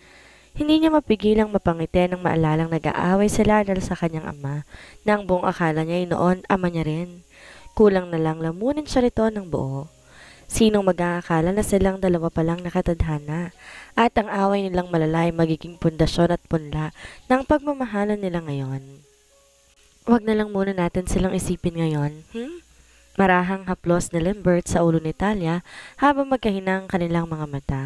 Hindi niya mapigilang mapangiti nang maalalang nag-aaway sila dahil sa kanyang ama, na ang buong akala niya ay noon ama niya rin. Kulang na lang lamunin siya rito ng buo. Sinong mag-aakala na silang dalawa palang nakatadhana at ang away nilang malalay magiging pundasyon at punla ng pagmamahalan nila ngayon. Huwag na lang muna natin silang isipin ngayon, Marahang haplos ni Lambert sa ulo ni Talia habang magkahinang kanilang mga mata.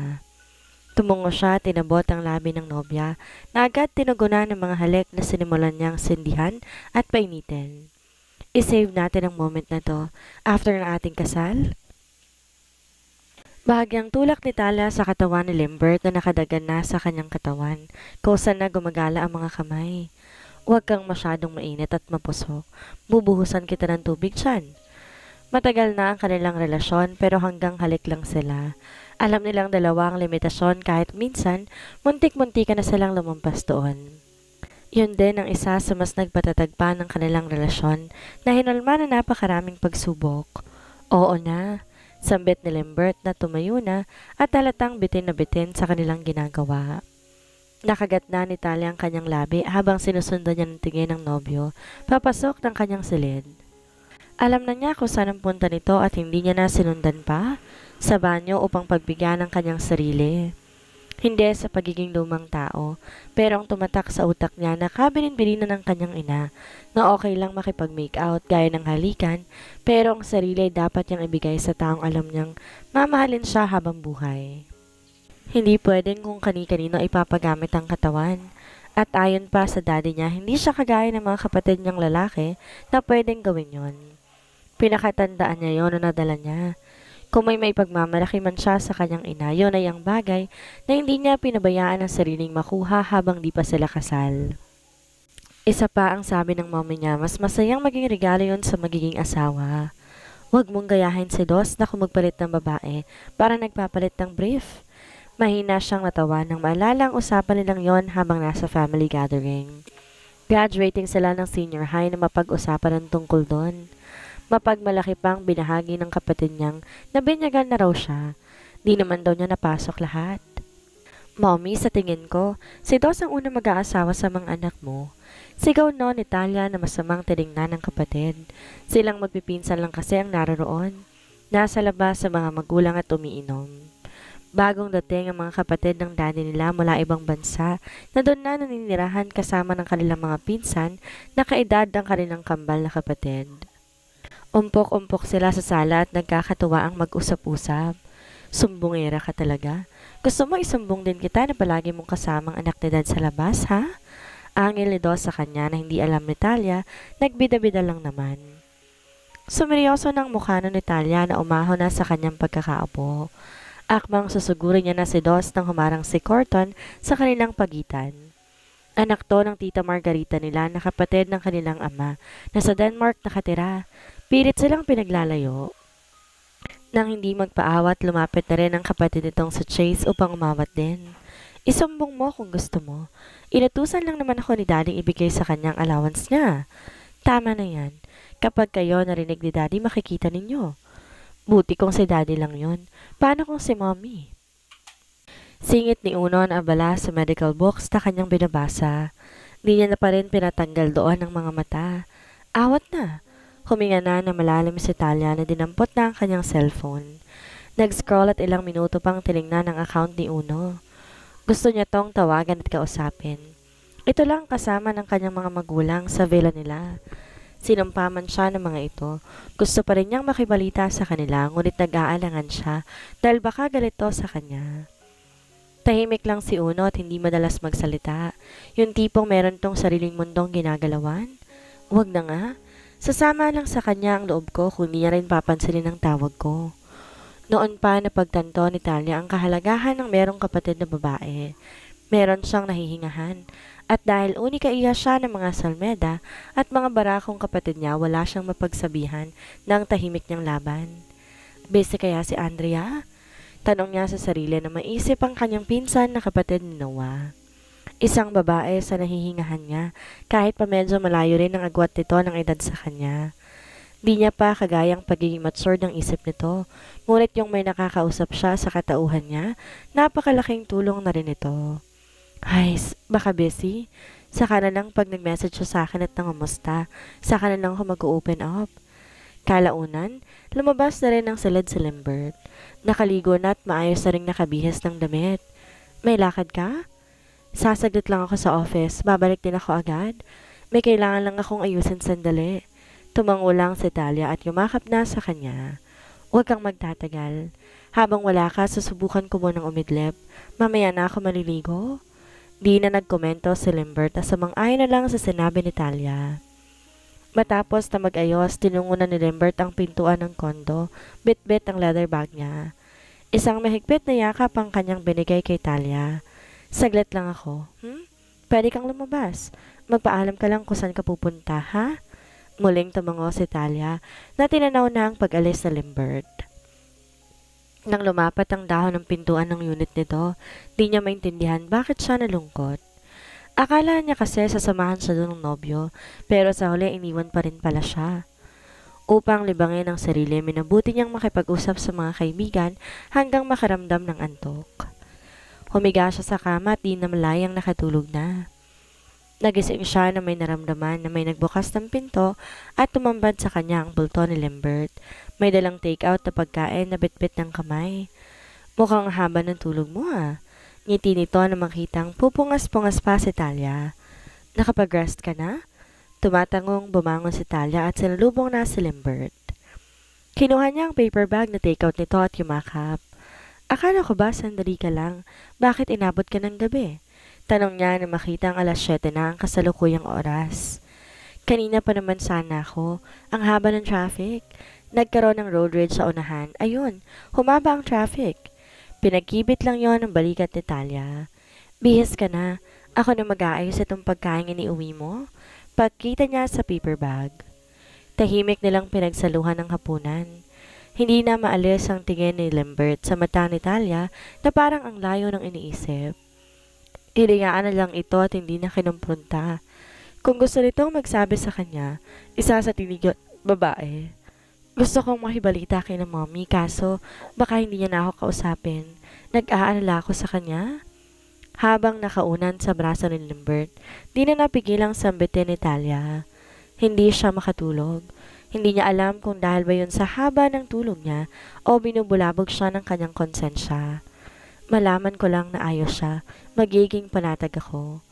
Tumungo siya at tinabot ang labi ng nobya na agad tinugunan ng mga halik na sinimulan niyang sindihan at painitin. I-save natin ang moment na to after ng ating kasal. Bahagyang tulak ni Talia sa katawan ni Lambert na nakadagan na sa kanyang katawan, kusa na gumagala ang mga kamay. Huwag kang masyadong mainit at mapusok. Bubuhusan kita ng tubig dyan. Matagal na ang kanilang relasyon pero hanggang halik lang sila. Alam nilang dalawa ang limitasyon kahit minsan, muntik-muntika na silang lumampas doon. Yun din ang isa sa mas nagpatatag pa ng kanilang relasyon na hinalma na napakaraming pagsubok. Oo na, sambit ni Lambert na tumayo na at halatang bitin na bitin sa kanilang ginagawa. Nakagat na ni Talia ang kanyang labi habang sinusundan niya ng tingin ng nobyo, papasok ng kanyang silid. Alam na niya kung saan ang punta nito at hindi niya na sinundan pa sa banyo upang pagbigyan ng kanyang sarili. Hindi sa pagiging lumang tao, pero ang tumatak sa utak niya na kabilin-bilin na ng kanyang ina na okay lang makipag-make out gaya ng halikan, pero ang sarili dapat niyang ibigay sa taong alam niyang mamahalin siya habang buhay. Hindi pwedeng kung kani-kanino ipapagamit ang katawan. At ayon pa sa daddy niya, hindi siya kagaya ng mga kapatid niyang lalaki na pwedeng gawin yon. Pinakatandaan niya yon na nadala niya. Kung may pagmamalaki man siya sa kanyang ina, yon ay ang bagay na hindi niya pinabayaan ang sariling makuha habang di pa sila kasal. Isa pa ang sabi ng mommy niya, mas masayang maging regalo yon sa magiging asawa. Huwag mong gayahin si Dos na kung magpalit ng babae para nagpapalit ng brief. Mahina siyang natawa nang maalala ang usapan nilang yon habang nasa family gathering. Graduating sila ng senior high na mapag-usapan ng tungkol doon. Mapagmalaki pang binahagi ng kapatid niyang nabinyagan na raw siya. Di naman daw niya napasok lahat. Mommy, sa tingin ko, si Dos ang unang mag-aasawa sa mga anak mo. Sigaw noon ni Talia na masamang tiningnan ng kapatid. Silang magpipinsan lang kasi ang naroroon. Nasa labas sa mga magulang at umiinom. Bagong dating ang mga kapatid ng daddy nila mula ibang bansa na doon na naninirahan kasama ng kanilang mga pinsan na kaedad ng kanilang kambal na kapatid. Umpok-umpok sila sa sala at nagkakatuwa ang mag-usap-usap. Sumbongera ka talaga. Gusto mo isumbong din kita na palagi mong kasamang anak ni Dad sa labas, ha? Angil ni Dos sa kanya na hindi alam ni Talia, nagbida-bida lang naman. Sumeryoso ng mukha ni Talia na umahon na sa kanyang pagkakaapo. Akmang susugurin niya na si Dos nang humarang si Corton sa kanilang pagitan. Anak to ng tita Margarita nila na kapatid ng kanilang ama na sa Denmark nakatira. Pilit silang pinaglalayo. Nang hindi magpaawat, lumapit na rin ang kapatid nitong sa Chase upang umawat din. Isumbong mo kung gusto mo. Inutusan lang naman ako ni Daddy ibigay sa kanyang allowance niya. Tama na yan. Kapag kayo narinig ni Daddy, makikita ninyo. Buti kung si Daddy lang yun. Paano kung si Mommy? Singit ni Uno na abala sa medical books na kanyang binabasa. Di niya na pa rin pinatanggal doon ang mga mata. Awat na. Huminga na malalim si Talia na dinampot na ang kanyang cellphone. Nag-scroll at ilang minuto pang tinignan ang account ni Uno. Gusto niya tong tawagan at kausapin. Ito lang kasama ng kanyang mga magulang sa villa nila. Sinumpaman siya ng mga ito. Gusto pa rin niyang makibalita sa kanila ngunit nag-aalangan siya dahil baka galito sa kanya. Tahimik lang si Uno at hindi madalas magsalita. Yung tipong meron tong sariling mundong ginagalawan. Huwag na nga. Sasama lang sa kanya ang loob ko kung di niya rin papansinin ang tawag ko. Noon pa napagtanto ni Talia ang kahalagahan ng merong kapatid na babae. Meron siyang nahihingahan. At dahil unika iya siya ng mga salmeda at mga barakong kapatid niya, wala siyang mapagsabihan ng tahimik niyang laban. Busy kaya si Andrea? Tanong niya sa sarili na maisip ang kanyang pinsan na kapatid ni Noah. Isang babae sa nahihingahan niya, kahit pa medyo malayo rin ang agwat nito ng edad sa kanya. Di niya pa kagayang pagiging mature ng isip nito, ngunit yung may nakakausap siya sa katauhan niya, napakalaking tulong na rin ito. Ay, baka busy? Saka na lang pag nag-message siya sa akin at nangumusta, saka na lang ako mag-open up. Kalaunan, lumabas na rin ang salad sa Lambert. Nakaligo na at maayos na rin nakabihis ng damit. May lakad ka? Sasaglit lang ako sa office, babalik din ako agad. May kailangan lang akong ayusin sandali. Tumango lang si Talia at yumakap na sa kanya. Huwag kang magtatagal. Habang wala ka, susubukan ko munang umidlip. Mamaya na ako maliligo. Di na nagkomento si Lambert at samang-ayon na lang sa sinabi ni Talia. Matapos na mag-ayos, tinungo na ni Lambert ang pintuan ng kondo, bit-bit ang leather bag niya. Isang mahigpit na yakap ang kanyang binigay kay Talia. Saglit lang ako. Pwede kang lumabas. Magpaalam ka lang kung saan ka pupunta, ha? Muling tumango si Talia na tinanaw na ang pag-alis sa Lambert. Nang lumapat ang dahon ng pintuan ng unit nito, di niya maintindihan bakit siya nalungkot. Akala niya kasi sasamahan siya doon ng nobyo, pero sa huli iniwan pa rin pala siya. Upang libangin ang sarili, minabuti niyang makipag-usap sa mga kaibigan hanggang makaramdam ng antok. Humiga siya sa kama at di na malayang nakatulog na. Nagising siya na may naramdaman na may nagbukas ng pinto at tumambad sa kanya ang bulto ni Lambert. May dalang take-out na pagkain na bitbit ng kamay. Mukhang haba ng tulog mo ah. Ngiti nito na makitang pupungas-pungas pa si Talia. Nakapag-rest ka na? Tumatangong bumangon si Talia at sinalubong na si Lambert. Kinuha niya ang paper bag na take-out nito at yumakap. Akala ko ba sandali ka lang? Bakit inabot ka ng gabi? Tanong niya na makita ang alas 7 na ang kasalukuyang oras. Kanina pa naman sana ako. Ang haba ng traffic. Nagkaroon ng road rage sa unahan. Ayun, humaba ang traffic. Pinagkibit lang yon ng balikat ni Talia. Bihis ka na. Ako na mag-aayos itong pagkain iniuwi mo. Pagkita niya sa paper bag. Tahimik nilang pinagsaluhan ng hapunan. Hindi na maalis ang tingin ni Lambert sa mata ni Talia na parang ang layo ng iniisip. Hinayaan na lang ito at hindi na kinumpronta. Kung gusto nitong magsabi sa kanya, isa sa tinig babae. Gusto kong makibalita kay na mommy kaso baka hindi niya na ako kausapin. Nag-aalala ako sa kanya. Habang nakaunan sa braso ni Limbert, di na napigilang sambitin ni Talia. Hindi siya makatulog. Hindi niya alam kung dahil ba yun sa haba ng tulog niya o binubulabog siya ng kanyang konsensya. Malaman ko lang na ayos siya, magiging panatag ako.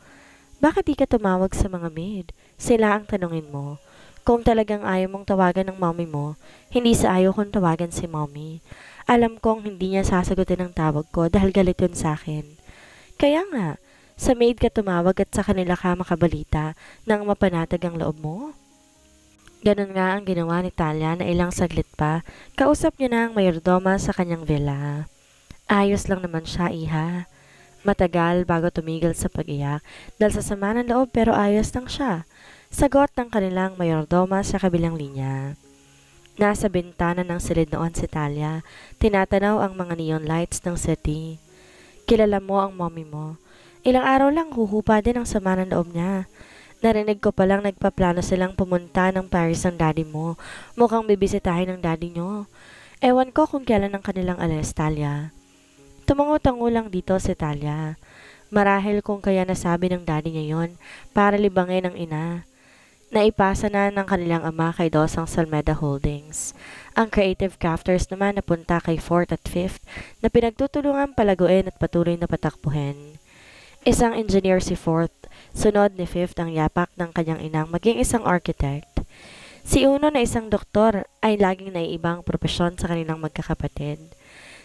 Bakit di ka tumawag sa mga maid? Sila ang tanungin mo. Kung talagang ayaw mong tawagan ng mommy mo, hindi sa ayaw kong tawagan si mommy. Alam kong hindi niya sasagutin ang tawag ko dahil galit yun sa akin. Kaya nga, sa maid ka tumawag at sa kanila ka makabalita nang mapanatag ang loob mo? Ganun nga ang ginawa ni Talia na ilang saglit pa, kausap niya na ang mayordoma sa kanyang villa. Ayos lang naman siya, iha. Matagal bago tumigil sa pag-iyak dahil sa sama ng loob pero ayos lang siya. Sagot ng kanilang mayordoma sa kabilang linya. Nasa bintana ng silid noon si Talia, tinatanaw ang mga neon lights ng city. Kilala mo ang mommy mo. Ilang araw lang huhupa din ang sama ng loob niya. Narinig ko palang nagpaplano silang pumunta ng Paris ng daddy mo. Mukhang bibisitahin ng daddy nyo. Ewan ko kung kailan ang kanilang alis, Talia. Tumango-tango lang dito si Talia. Marahil kung kaya nasabi ng daddy niya yon para libangin ang ina. Naipasa na ng kanilang ama kay Dosang Salmeda Holdings. Ang creative crafters naman napunta kay 4th at 5th na pinagtutulungan palaguin at patuloy na patakbuhin. Isang engineer si 4th, sunod ni 5th ang yapak ng kanyang inang maging isang architect. Si Uno na isang doktor ay laging naiibang propesyon sa kanilang magkakapatid.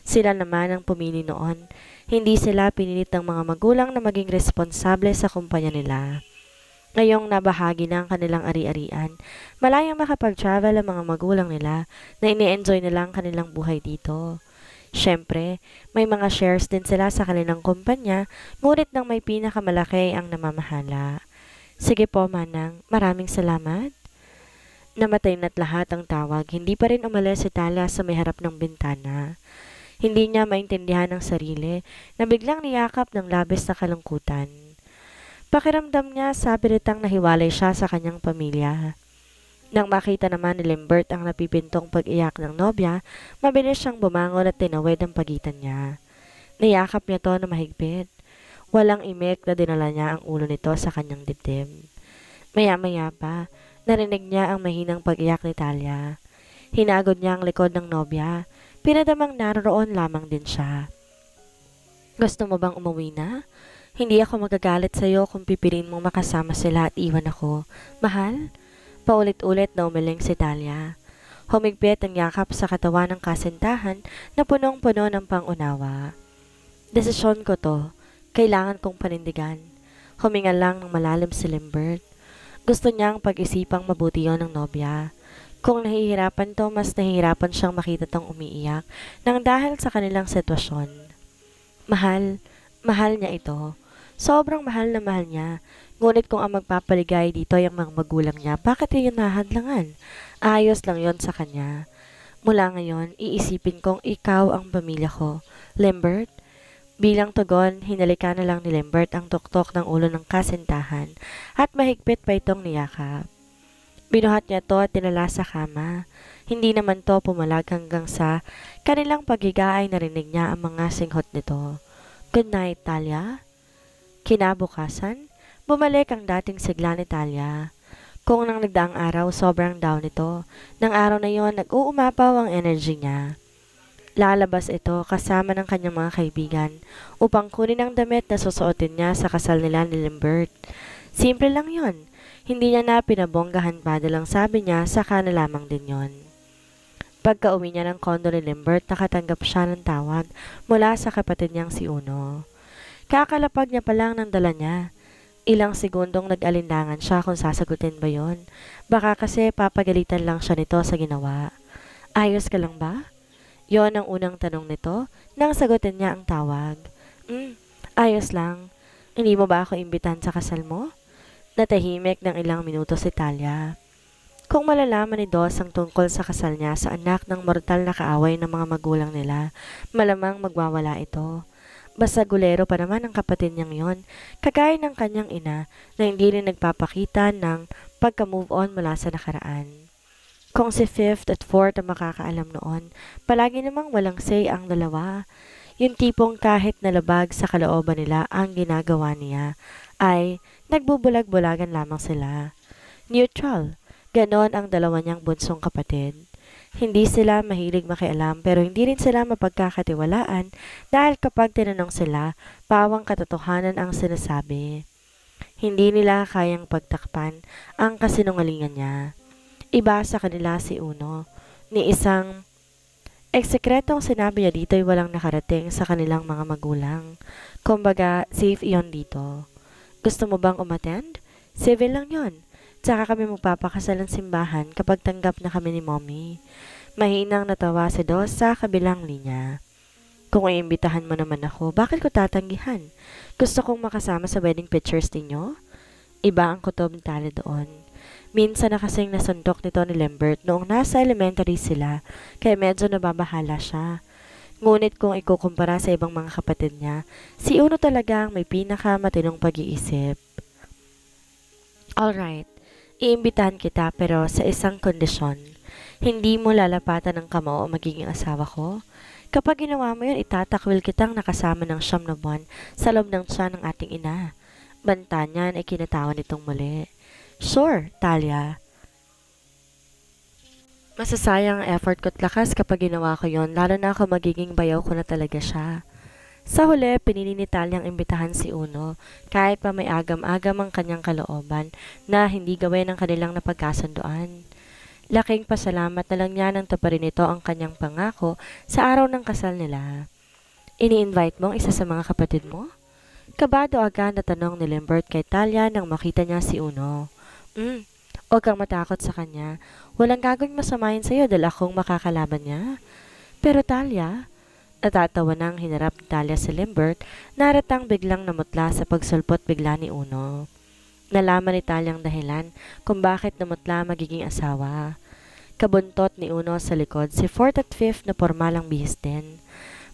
Sila naman ang pumili noon, hindi sila pinilit ng mga magulang na maging responsable sa kumpanya nila. Ngayong nabahagi na ang kanilang ari-arian, malayang makapag-travel ang mga magulang nila na ini-enjoy nila ang kanilang buhay dito. Siyempre, may mga shares din sila sa kanilang kumpanya, ngunit nang may pinakamalaki ang namamahala. Sige po, Manang, maraming salamat. Namatay na't lahat ang tawag, hindi pa rin umalis si Tala sa may harap ng bintana. Hindi niya maintindihan ang sarili na biglang niyakap ng labis na kalungkutan. Pakiramdam niya sa piritang nahiwalay siya sa kanyang pamilya. Nang makita naman ni Limbert ang napipintong pag-iyak ng nobya, mabilis siyang bumangon at tinawid ang pagitan niya. Niyakap niya to na mahigpit. Walang imik na dinala niya ang ulo nito sa kanyang dibdib. Maya-maya pa, narinig niya ang mahinang pag-iyak ni Talia. Hinagod niya ang likod ng nobya. Pinadamang naroon lamang din siya. Gusto mo bang umuwi na? Hindi ako magagalit sa'yo kung pipiliin mong makasama sila at iwan ako. Mahal? Paulit-ulit na umiling si Talia. Humigpit ang yakap sa katawan ng kasintahan na punong-puno ng pangunawa. Desisyon ko to. Kailangan kong panindigan. Huminga lang ng malalim si Limbert. Gusto niyang pag-isipang mabuti yon ng nobya. Kung nahihirapan to, mas nahihirapan siyang makita tong umiiyak nang dahil sa kanilang sitwasyon. Mahal niya ito. Sobrang mahal na mahal niya. Ngunit kung ang magpapaligay dito ay ang mga magulang niya, bakit yun nahadlangan? Ayos lang yon sa kanya. Mula ngayon, iisipin kong ikaw ang pamilya ko. Limbert? Bilang tugon, hinalika na lang ni Limbert ang tuktok ng ulo ng kasintahan at mahigpit pa itong niyakap. Binuhat niya to at tinala sa kama. Hindi naman to pumalag hanggang sa kanilang paghiga ay narinig niya ang mga singhot nito. Good night, Talia. Kinabukasan, bumalik ang dating sigla ni Talia. Kung nang nagdaang araw, sobrang down ito. Nang araw na yon, nag-uumapaw ang energy niya. Lalabas ito kasama ng kanyang mga kaibigan upang kunin ang damit na susuotin niya sa kasal nila ni Limbert. Simple lang yon. Hindi niya na pinabonggahan pa lang sabi niya, saka na lamang din yon. Pagka-uwi niya ng kondo ni Limbert, nakatanggap siya ng tawag mula sa kapatid niyang si Uno. Kakalapag niya pa lang ng dala niya. Ilang segundong nag-alinlangan siya kung sasagutin ba yon. Baka kasi papagalitan lang siya nito sa ginawa. Ayos ka lang ba? Yon ang unang tanong nito nang sagutin niya ang tawag. Ayos lang. Hindi mo ba ako imbitan sa kasal mo? Natahimik ng ilang minuto si Talia. Kung malalaman ni Dos ang tungkol sa kasal niya sa anak ng mortal na kaaway ng mga magulang nila, malamang magwawala ito. Basta gulero pa naman ang kapatid niyang yon, kagaya ng kanyang ina na hindi rin nagpapakita ng pagka-move on mula sa nakaraan. Kung si Fifth at Fourth ang makakaalam noon, palagi namang walang say ang dalawa. Yung tipong kahit nalabag sa kalooban nila ang ginagawa niya, ay nagbubulag-bulagan lamang sila. Neutral. Ganon ang dalawa niyang bunsong kapatid. Hindi sila mahilig makialam pero hindi rin sila mapagkakatiwalaan dahil kapag tinanong sila, pawang katotohanan ang sinasabi. Hindi nila kayang pagtakpan ang kasinungalingan niya. Iba sa kanila si Uno, ni isang eksekretong sinabi niya dito ay walang nakarating sa kanilang mga magulang. Kumbaga, safe iyon dito. Gusto mo bang umattend? Civil lang yon. Tsaka kami magpapakasal ng simbahan kapag tanggap na kami ni Mommy. Mahinang natawa si Dos sa kabilang linya. Kung iimbitahan mo naman ako, bakit ko tatanggihan? Gusto kong makasama sa wedding pictures ninyo? Iba ang kutob ni Tala doon. Minsan na kasing nasuntok nito ni Lambert noong nasa elementary sila, kaya medyo nababahala siya. Ngunit kung ikukumpara sa ibang mga kapatid niya, si Uno talaga ang may pinakamatinong pag-iisip. Alright, iimbitahan kita pero sa isang kondisyon. Hindi mo lalapatan ng kamao o magiging asawa ko. Kapag ginawa mo yun, itatakwil kitang nakasama ng 9 na buwan sa loob ng tiyan ng ating ina. Banta niyan ay kinatawan nitong muli. Sure, Talia. Masasayang ang effort ko't lakas kapag ginawa ko yon, lalo na ako magiging bayaw ko na talaga siya. Sa huli, pinili ni Talia ang imbitahan si Uno, kahit pa may agam-agam ang kanyang kalooban na hindi gawin ang kanilang napagkasunduan. Laking pasalamat na lang niya nang taparin nito ang kanyang pangako sa araw ng kasal nila. Ini-invite mo ang isa sa mga kapatid mo? Kabado agad na tanong ni Lambert kay Talia nang makita niya si Uno. Huwag kang matakot sa kanya. Walang gagawing masamahin sa'yo dahil akong makakalaban niya. Pero Talia, natatawa nang hinarap ni Talia si Lambert, naratang biglang namutla sa pagsulpot bigla ni Uno. Nalaman ni Talia ang dahilan kung bakit namutla magiging asawa. Kabuntot ni Uno sa likod si Fourth at Fifth na pormalang bihis din.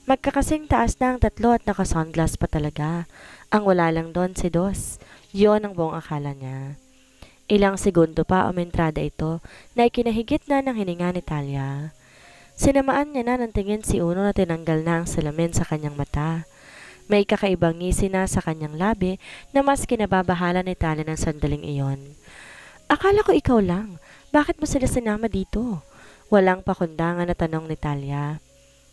Magkakasing taas na ang tatlo at naka-sunglass pa talaga. Ang wala lang doon si Dos. Yon ang buong akala niya. Ilang segundo pa umentrada ito na ikinahigit na ng hininga ni Talia. Sinamaan niya na ng tingin si Uno na tinanggal na ang salamin sa kanyang mata. May kakaibang ngisi na sa kanyang labi na mas kinababahala ni Talia ng sandaling iyon. Akala ko ikaw lang. Bakit mo sila sinama dito? Walang pakundangan na tanong ni Talia.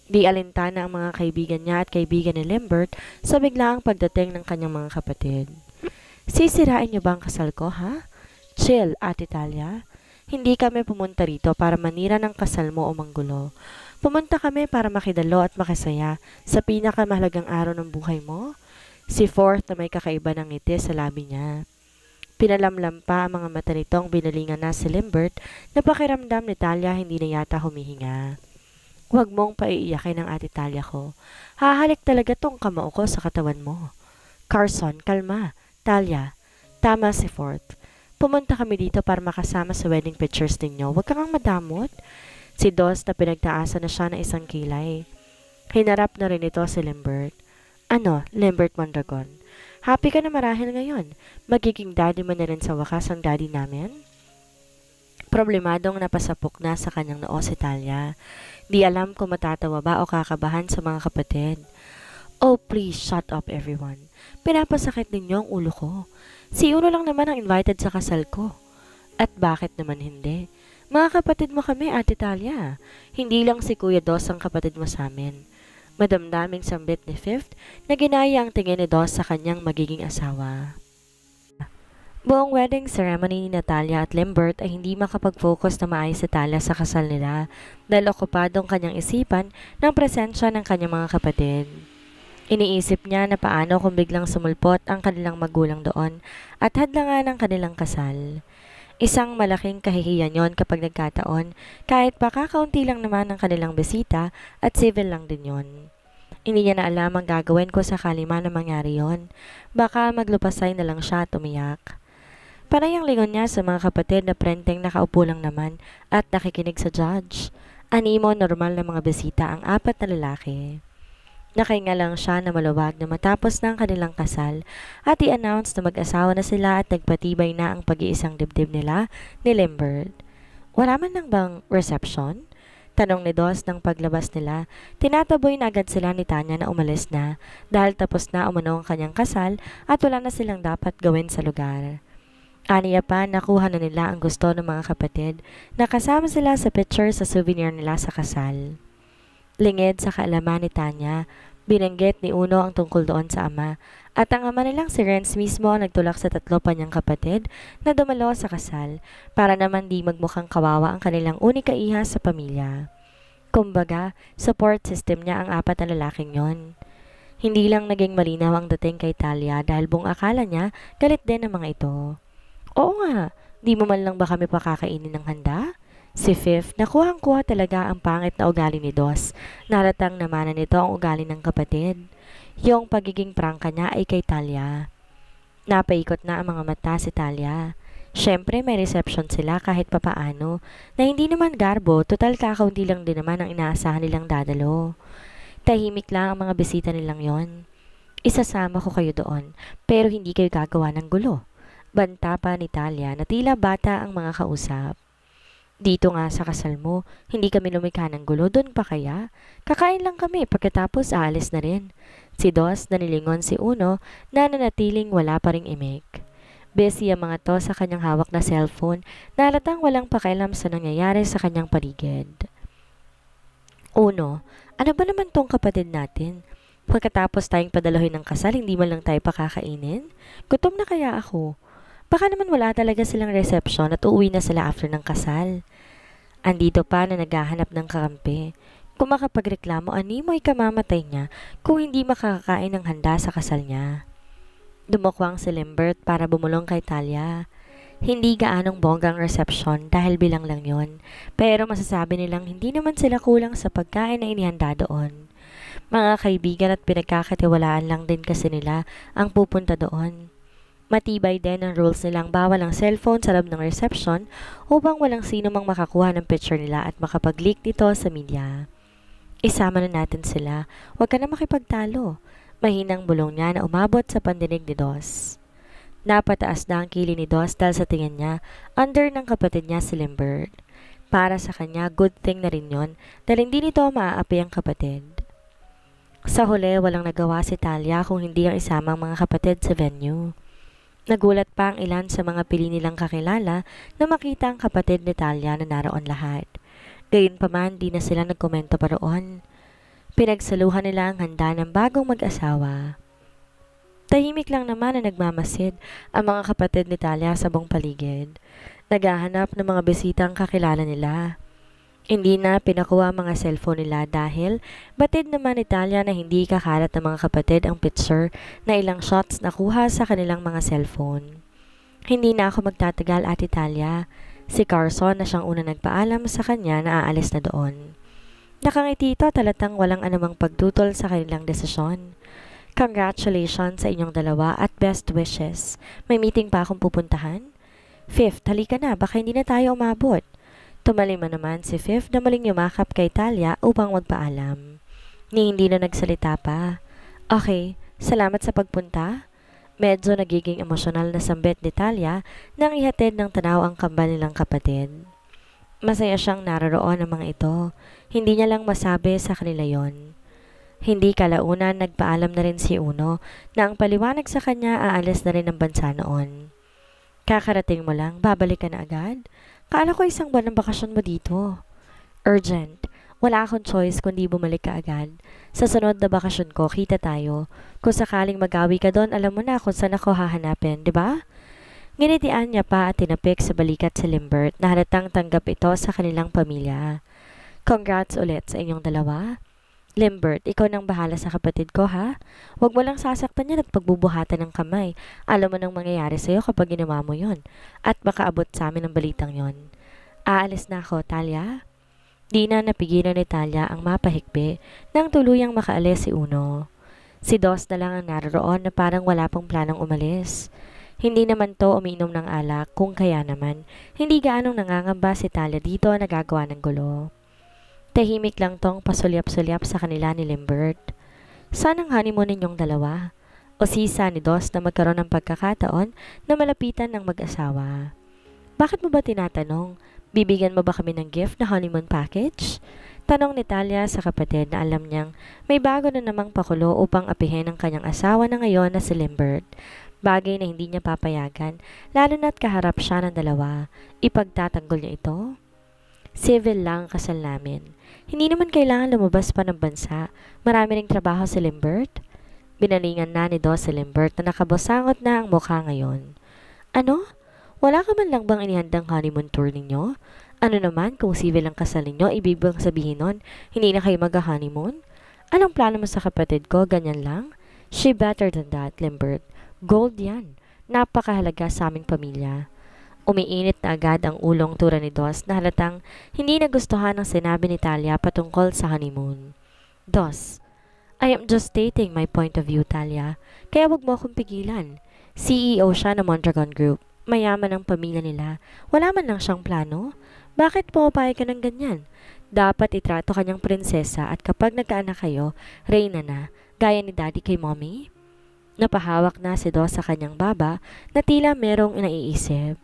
Di alintana ang mga kaibigan niya at kaibigan ni Lambert sa biglaang pagdating ng kanyang mga kapatid. Sisirain niyo ba ang kasal ko, ha? Chill, Ate Talia. Hindi kami pumunta rito para manira ng kasal mo o manggulo. Pumunta kami para makidalo at makisaya sa pinakamahalagang araw ng buhay mo. Si Fourth na may kakaiba ng ngiti sa labi niya. Pinalamlam pa ang mga mata nitong binalingan na si Lambert na pakiramdam ni Talia hindi na yata humihinga. Huwag mong paiiyakin ang Ate Talia ko. Hahalik talaga tong kamao ko sa katawan mo. Carson, kalma. Talia, tama si Fourth. Pumunta kami dito para makasama sa wedding pictures ninyo. Huwag kang madamot. Si Dos na pinagtaasan na siya ng isang kilay. Hinarap na rin ito si Lambert. Ano, Lambert Mondragon? Happy ka na marahil ngayon. Magiging daddy mo na rin sa wakas ang daddy namin? Problemadong napasapok na sa kanyang noo si Talia. Di alam kung matatawa ba o kakabahan sa mga kapatid. Oh, please, shut up everyone. Pinapasakit ninyo ang ulo ko. Si Uno lang naman ang invited sa kasal ko. At bakit naman hindi? Mga kapatid mo kami, Ate Talia. Hindi lang si Kuya Dos ang kapatid mo sa amin. Madamdaming sambit ni Fifth na ginaya ang tingin ni Dos sa kanyang magiging asawa. Buong wedding ceremony ni Natalia at Lambert ay hindi makapag-focus na maayos si Talia sa kasal nila dahil okupadong kanyang isipan ng presensya ng kanyang mga kapatid. Iniisip niya na paano kung biglang sumulpot ang kanilang magulang doon at hadlangan ang kanilang kasal. Isang malaking kahihiyan yon kapag nagkataon kahit pa kakaunti lang naman ang kanilang bisita at civil lang din yon. Hindi niya na alam ang gagawin ko sakali man na mangyari yon. Baka maglupasay na lang siya at umiyak. Panay ang lingon niya sa mga kapatid na prenteng nakaupo lang naman at nakikinig sa judge. Animo normal na mga bisita ang 4 na lalaki. Nakahinga lang siya na maluwag na matapos na ang kanilang kasal at i-announce na mag-asawa na sila at nagpatibay na ang pag-iisang dibdib nila ni Lambert. Wala man lang bang reception? Tanong ni Dos nang paglabas nila. Tinataboy na agad sila ni Tanya na umalis na dahil tapos na umano ang kanyang kasal at wala na silang dapat gawin sa lugar. Aniya pa nakuha na nila ang gusto ng mga kapatid na kasama sila sa picture sa souvenir nila sa kasal. Lingid sa kaalaman ni Tanya, binanggit ni Uno ang tungkol doon sa ama at ang ama nilang si Renz mismo ang nagtulak sa 3 pa niyang kapatid na dumalo sa kasal para naman di magmukhang kawawa ang kanilang unika iha sa pamilya. Kumbaga, support system niya ang 4 na lalaking yon. Hindi lang naging malinaw ang dating kay Talia dahil buong akala niya galit din ang mga ito. Oo nga, di mo man lang ba kami pakakainin ng handa? Si Fifth, nakuhang-kuha talaga ang pangit na ugali ni Dos. Naratang naman nito ang ugali ng kapatid. Yung pagiging prangka niya ay kay Talia. Napaikot na ang mga mata si Talia. Siyempre may reception sila kahit papaano na hindi naman garbo, total kakaunti lang din naman ang inaasahan nilang dadalo. Tahimik lang ang mga bisita nilang yon. Isasama ko kayo doon pero hindi kayo gagawa ng gulo. Banta pa ni Talia na tila bata ang mga kausap. Dito nga sa kasal mo, hindi kami lumikha ng gulo, doon pa kaya? Kakain lang kami, pagkatapos aalis na rin. Si Dos nanilingon si Uno na nanatiling wala pa ring imik. Busy ang mga to sa kanyang hawak na cellphone na halatang walang pakialam sa nangyayari sa kanyang paligid. Uno, ano ba naman tong kapatid natin? Pagkatapos tayong padalohin ng kasal, hindi man lang tayo pakakainin? Gutom na kaya ako? Baka naman wala talaga silang reception at uuwi na sila after ng kasal. Andito pa na naghahanap ng kakampi. Kung makapagreklamo, animoy kamamatay niya kung hindi makakakain ng handa sa kasal niya. Dumukwang si Limbert para bumulong kay Talia. Hindi gaanong bonggang reception dahil bilang lang yon, pero masasabi nilang hindi naman sila kulang sa pagkain na inihanda doon. Mga kaibigan at pinagkakatiwalaan lang din kasi nila ang pupunta doon. Matibay din ang rules nilang bawal ang cellphone sa loob ng reception upang walang sino mang makakuha ng picture nila at makapag-leak nito sa media. Isama na natin sila, huwag ka na makipagtalo. Mahinang bulong niya na umabot sa pandinig ni Dos. Napataas na ang kili ni Dos dahil sa tingin niya, under ng kapatid niya si Limbert. Para sa kanya, good thing na rin yon dahil hindi nito maaapi ang kapatid. Sa huli, walang nagawa si Talia kung hindi ang isama ang mga kapatid sa venue. Nagulat pa ang ilan sa mga pili nilang kakilala na makita ang kapatid ni Talia na naroon lahat. Gayunpaman, di na sila nagkomento pa roon. Pinagsaluhan nila ang handa ng bagong mag-asawa. Tahimik lang naman na nagmamasid ang mga kapatid ni Talia sa buong paligid. Naghahanap ng mga bisitang kakilala nila. Hindi na pinakuha ang mga cellphone nila dahil batid naman ni Talia na hindi kakalat ng mga kapatid ang picture na ilang shots nakuha sa kanilang mga cellphone. Hindi na ako magtatagal, Ate Talia. Si Carson na siyang una nagpaalam sa kanya na aalis na doon. Nakangiti ito talatang walang anumang pagtutol sa kanilang desisyon. Congratulations sa inyong dalawa at best wishes. May meeting pa akong pupuntahan? Fifth, halika na, baka hindi na tayo umabot. Tumalima naman si Fifth na maling yumakap kay Talia upang magpaalam. Ni hindi na nagsalita pa. Okay, salamat sa pagpunta. Medyo nagiging emosyonal na sambit ni Talia nang ihatid ng tanaw ang kambal nilang kapatid. Masaya siyang naroroon ang mga ito. Hindi niya lang masabi sa kanila yon. Hindi kalaunan nagpaalam na rin si Uno na ang paliwanag sa kanya aalis na rin ng bansa noon. Kakarating mo lang, babalik ka na agad? Kala ko 1 buwan ng bakasyon mo dito. Urgent. Wala akong choice kundi bumalik ka agad. Sa sunod na bakasyon ko, kita tayo. Kung sakaling magawi ka doon, alam mo na kung saan ako hahanapin, di ba? Nginitian niya pa at tinapik sa balikat si Limbert na halatang tanggap ito sa kanilang pamilya. Congrats ulit sa inyong dalawa. Limbert, ikaw nang bahala sa kapatid ko, ha? Huwag mo lang sasaktan yan at pagbubuhatan ng kamay. Alam mo nang mangyayari sa'yo kapag ginawa mo yon. At baka abot sa amin ang balitang yon. Aalis na ako, Talia. Di na napigilan ni Talia ang mapahikbi nang tuluyang makaalis si Uno. Si Dos na lang ang naroroon na parang wala pang planong umalis. Hindi naman to umiinom ng alak, kung kaya naman, hindi gaanong nangangamba si Talia dito na gagawa ng gulo. Tahimik lang tong pasulyap-sulyap sa kanila ni Limbert. Saan ang honeymoon ninyong dalawa? O sisa ni Dos na magkaroon ng pagkakataon na malapitan ng mag-asawa? Bakit mo ba tinatanong? Bibigyan mo ba kami ng gift na honeymoon package? Tanong ni Talia sa kapatid na alam niyang may bago na namang pakulo upang apihin ang kanyang asawa na ngayon na si Limbert. Bagay na hindi niya papayagan, lalo na't kaharap siya ng dalawa. Ipagtatanggol niya ito? Civil lang ang kasal namin. Hindi naman kailangan lumabas pa ng bansa. Marami ring trabaho si Limbert. Binalingan na ni Dos si Limbert na nakabusangot na ang mukha ngayon. Ano? Wala ka man lang bang inihandang honeymoon tour ninyo? Ano naman kung civil ang kasal ninyo, ibig bang sabihin nun, hindi na kayo mag-honeymoon? Anong plano mo sa kapatid ko, ganyan lang? She better than that, Limbert. Gold yan. Napakahalaga sa aming pamilya. Umiinit na agad ang ulong tura ni Dos na halatang hindi nagustuhan ang sinabi ni Talia patungkol sa honeymoon. Dos, I am just stating my point of view, Talia. Kaya wag mo akong pigilan. CEO siya ng Mondragon Group. Mayaman ang pamilya nila. Wala man lang siyang plano. Bakit pumapayag ka ng ganyan? Dapat itrato kanyang prinsesa at kapag nagkaanak kayo, reyna na, gaya ni daddy kay mommy. Napahawak na si Dos sa kanyang baba na tila merong naiisip.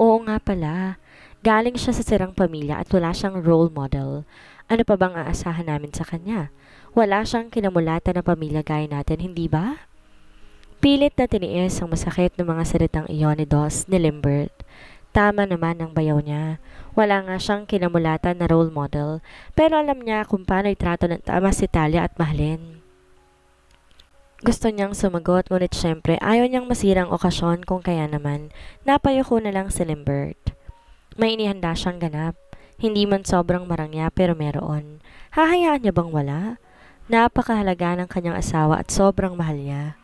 Oo nga pala. Galing siya sa sirang pamilya at wala siyang role model. Ano pa bang aasahan namin sa kanya? Wala siyang kinamulatan na pamilya gaya natin, hindi ba? Pilit na tiniis ang masakit ng mga salitang iyon ni Dos ni Limbert. Tama naman ang bayaw niya. Wala nga siyang kinamulatan na role model, pero alam niya kung paano itrato ng tama si Talia at mahalin. Gusto niyang sumagot, ngunit syempre ayaw niyang masirang okasyon kung kaya naman. Napayuko na lang si Limbert. May inihanda siyang ganap. Hindi man sobrang marangya pero meron. Hahayaan niya bang wala? Napakahalaga ng kanyang asawa at sobrang mahal niya.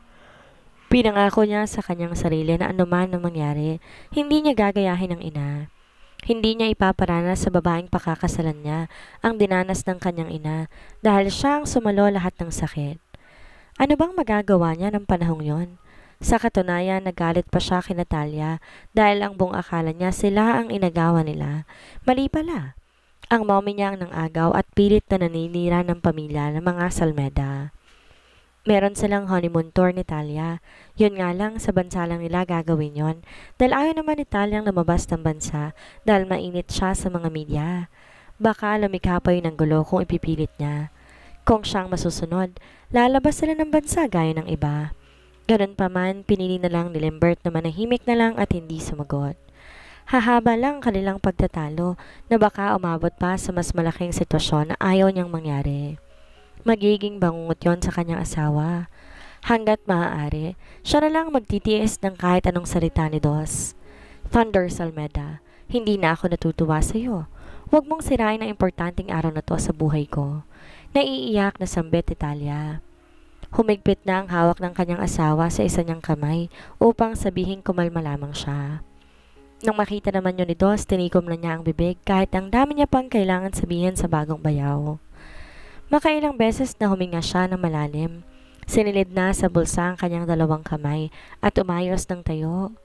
Pinangako niya sa kanyang sarili na anuman ang mangyari, hindi niya gagayahin ng ina. Hindi niya ipaparanas sa babaeng pakakasalan niya ang dinanas ng kanyang ina dahil siya ang sumalo lahat ng sakit. Ano bang magagawa niya ng panahong yon? Sa katunayan, nagalit pa siya kina Talia dahil ang buong akala niya sila ang inagawa nila. Mali pala. Ang mommy niya ang nang-agaw at pilit na naninira ng pamilya ng mga Salmeda. Meron silang honeymoon tour ni Talia. Yun nga lang, sa bansa lang nila gagawin yon. Dahil ayaw naman ni Taliang lumabas ng bansa dahil mainit siya sa mga media. Baka lumikha pa yun ng gulo kung ipipilit niya. Kung siyang masusunod, lalabas sila ng bansa gaya ng iba. Ganun pa man, pinili na lang ni Limbert na manahimik na lang at hindi sumagot. Hahaba lang kanilang pagtatalo na baka umabot pa sa mas malaking sitwasyon na ayaw niyang mangyari. Magiging bangungot yon sa kanyang asawa. Hanggat maaari, siya na lang magtitiis ng kahit anong salita ni Dos. Thunder Salmeda, hindi na ako natutuwa sa iyo. Huwag mong sirain ang importanteng araw na to sa buhay ko. Naiiyak na sambit ni Talia. Humigpit na ang hawak ng kanyang asawa sa isa niyang kamay upang sabihin kumalma lamang siya. Nang makita naman yun ni Dos, tinikom na niya ang bibig kahit ang dami niya pang kailangan sabihin sa bagong bayaw. Makailang beses na huminga siya ng malalim. Sinilid na sa bulsa ang kanyang dalawang kamay at umayos ng tayo.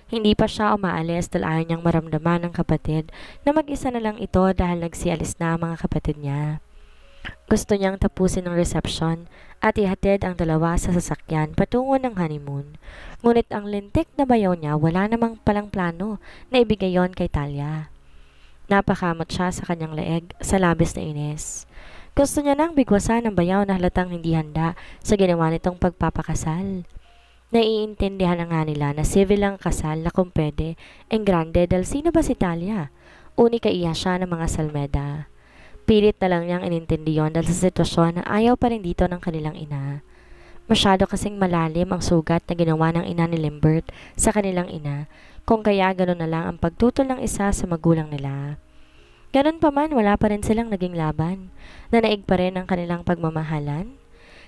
Hindi pa siya umaalis dahil ayaw niyang maramdaman ng kapatid na mag-isa na lang ito dahil nagsialis na ang mga kapatid niya. Gusto niyang tapusin ang reception at ihatid ang dalawa sa sasakyan patungo ng honeymoon. Ngunit ang lintik na bayaw niya wala namang palang plano na ibigay yon kay Talia. Napakamot siya sa kanyang leeg sa labis na inis. Gusto niya nang bigwasan ang bayaw na halatang hindi handa sa ginawa nitong pagpapakasal. Naiintindihan na nga nila na civil ang kasal na kung pwede, grande dahil sino ba si Talia? Unika iya siya ng mga Salmeda. Pilit na lang niyang inintindi yon dahil sa sitwasyon na ayaw pa rin dito ng kanilang ina. Masyado kasing malalim ang sugat na ginawa ng ina ni Limbert sa kanilang ina, kung kaya gano'n na lang ang pagtutol ng isa sa magulang nila. Ganun pa man, wala pa rin silang naging laban. Nanaig pa rin ang kanilang pagmamahalan.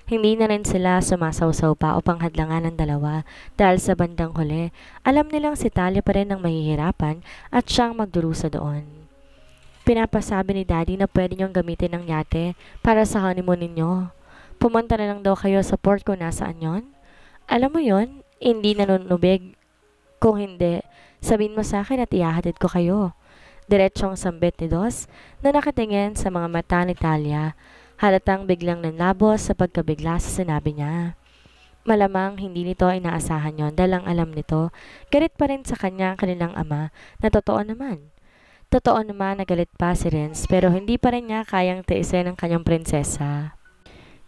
Hindi na rin sila sumasawsaw pa upang hadlangan ng dalawa dahil sa bandang huli, alam nilang si Talia pa rin ang mahihirapan at siyang magdurusa doon. Pinapasabi ni Daddy na pwede niyong gamitin ng yate para sa honeymoon ninyo. Pumunta na lang daw kayo sa port kung nasaan yon. Alam mo yon, hindi nanunubig. Kung hindi, sabihin mo sa akin at ihahatid ko kayo. Diretsong sambit ni Dos na nakatingin sa mga mata ni Talia, halatang biglang nanlabos sa pagkabigla sa sinabi niya. Malamang hindi nito inaasahan yon dahil ang alam nito, galit pa rin sa kanya ang kanilang ama na totoo naman. Totoo naman nagalit pa si Renz pero hindi pa rin niya kayang tiisin ang kanyang prinsesa.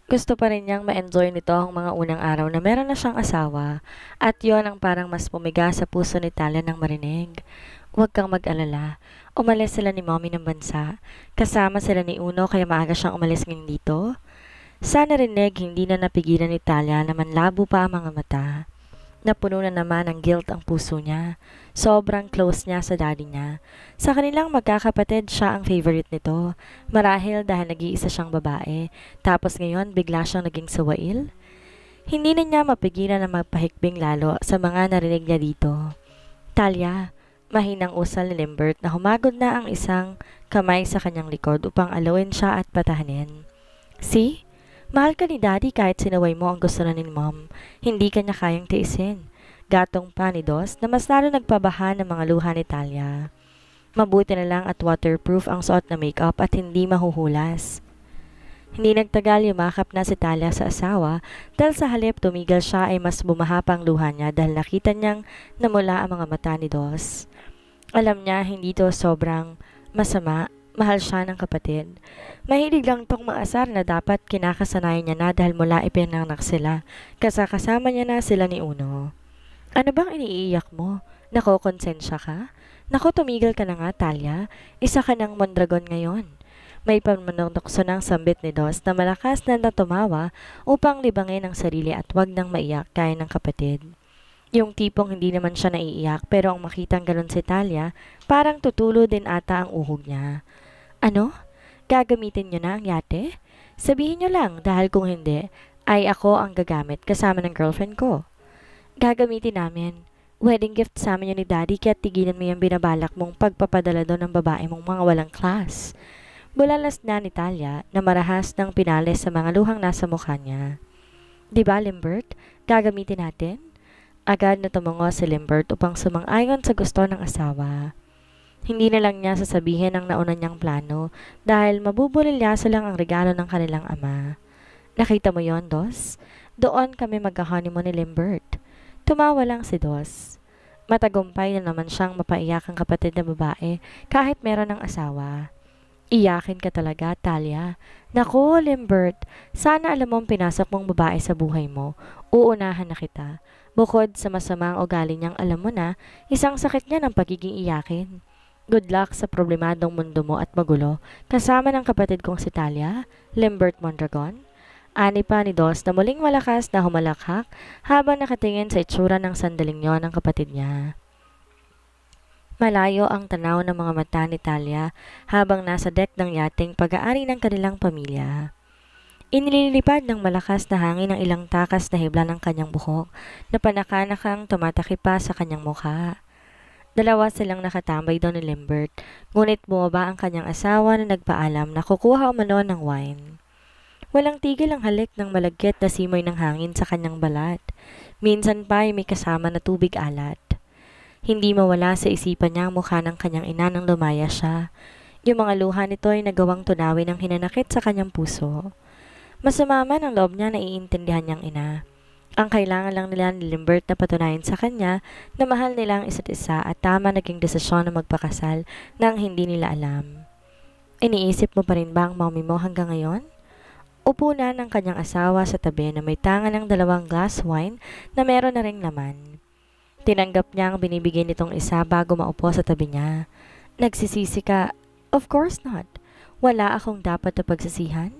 Gusto pa rin niyang ma-enjoy nito ang mga unang araw na meron na siyang asawa at yon ang parang mas pumiga sa puso ni Talia nang marinig. Huwag kang mag-alala. Umalis sila ni Mommy ng bansa. Kasama sila ni Uno kaya maaga siyang umalis ngayon dito. Sa narinig, hindi na napigilan ni Talia na manlabo pa ang mga mata. Napuno na naman ng guilt ang puso niya. Sobrang close niya sa daddy niya. Sa kanilang magkakapatid, siya ang favorite nito. Marahil dahil nag-iisa siyang babae. Tapos ngayon, bigla siyang naging sawail. Hindi na niya mapigilan na magpahikbing lalo sa mga narinig niya dito. Talia, mahinang usal ni Limbert na humagod na ang isang kamay sa kanyang likod upang alawin siya at patahanin. See? Mahal ka ni Daddy kahit sinaway mo ang gusto na ni Mom. Hindi ka niya kayang tiisin. Gatong pa ni Dos na mas lalo nagpabaha ng mga luha ni Talia. Mabuti na lang at waterproof ang suot na makeup at hindi mahuhulas. Hindi nagtagal yumakap na si Talia sa asawa dahil sa halip tumigil siya ay mas bumaha pa ang luha niya dahil nakita niyang namula ang mga mata ni Dos. Alam niya hindi to sobrang masama. Mahal siya ng kapatid. Mahilig lang tong maasar na dapat kinakasanayan niya na dahil mula ipinanak sila. Kasama niya na sila ni Uno. Ano bang iniiyak mo? Nakokonsensya ka? Naku, tumigil ka na nga, Talia. Isa ka ng Mondragon ngayon. May pamanunokso ng sambit ni Dos na malakas na natumawa upang libangin ang sarili at wag nang maiyak kaya ng kapatid. Yung tipong hindi naman siya naiiyak pero ang makitang ganun si Talia, parang tutulo din ata ang uhog niya. Ano? Gagamitin niyo na ang yate? Sabihin niyo lang dahil kung hindi, ay ako ang gagamit kasama ng girlfriend ko. Gagamitin namin. Wedding gift sa amin yun ni Daddy kaya tigilan mo yung binabalak mong pagpapadala doon ng babae mong mga walang class. Bulalas na ni Talia na marahas ng pinalis sa mga luhang nasa mukha niya. Diba, Limbert? Gagamitin natin? Agad na tumungo si Limbert upang sumang-ayon sa gusto ng asawa. Hindi na lang niya sasabihin ang nauna niyang plano dahil mabubulilyaso lang ang regalo ng kanilang ama. Nakita mo yon, Dos? Doon kami magka-honeymoon ni Limbert. Tumawa lang si Dos. Matagumpay na naman siyang mapaiyak ang kapatid na babae kahit meron ng asawa. Iyakin ka talaga, Talia. Naku, Limbert, sana alam mong pinasok mong babae sa buhay mo. Uunahan na kita. Bukod sa masamang ugali niyang alam mo na, isang sakit niya ng pagiging iyakin. Good luck sa problemadong mundo mo at magulo, kasama ng kapatid kong si Talia, Limbert Mondragon. Ani pa ni Dos na muling malakas na humalakhak habang nakatingin sa itsura ng sandaling yon ng kapatid niya. Malayo ang tanaw ng mga mata ni Talia habang nasa deck ng yating pag-aari ng kanilang pamilya. Inililipad ng malakas na hangin ang ilang takas na hibla ng kanyang buhok na panakanakang tumatakip pa sa kanyang mukha. Dalawa silang nakatambay doon ni Limbert, ngunit bumaba ang kanyang asawa na nagpaalam na kukuha umano ng wine. Walang tigil ang halik ng malagkit na simoy ng hangin sa kanyang balat. Minsan pa ay may kasama na tubig alat. Hindi mawala sa isipan niya ang mukha ng kanyang ina nang lumaya siya. Yung mga luha nito ay nagawang tunawin ng hinanakit sa kanyang puso. Masama man ang loob niya na iintindihan niyang ina. Ang kailangan lang nila ni Limbert na patunayan sa kanya na mahal nila ang isa't isa at tama naging desisyon na magpakasal nang hindi nila alam. Iniisip mo pa rin ba ang mommy mo hanggang ngayon? Upo na ng kanyang asawa sa tabi na may tanga ng 2 glass wine na meron na ring laman. Tinanggap niya ang binibigay nitong isa bago maupo sa tabi niya. Nagsisisi ka? Of course not. Wala akong dapat na pagsisihan.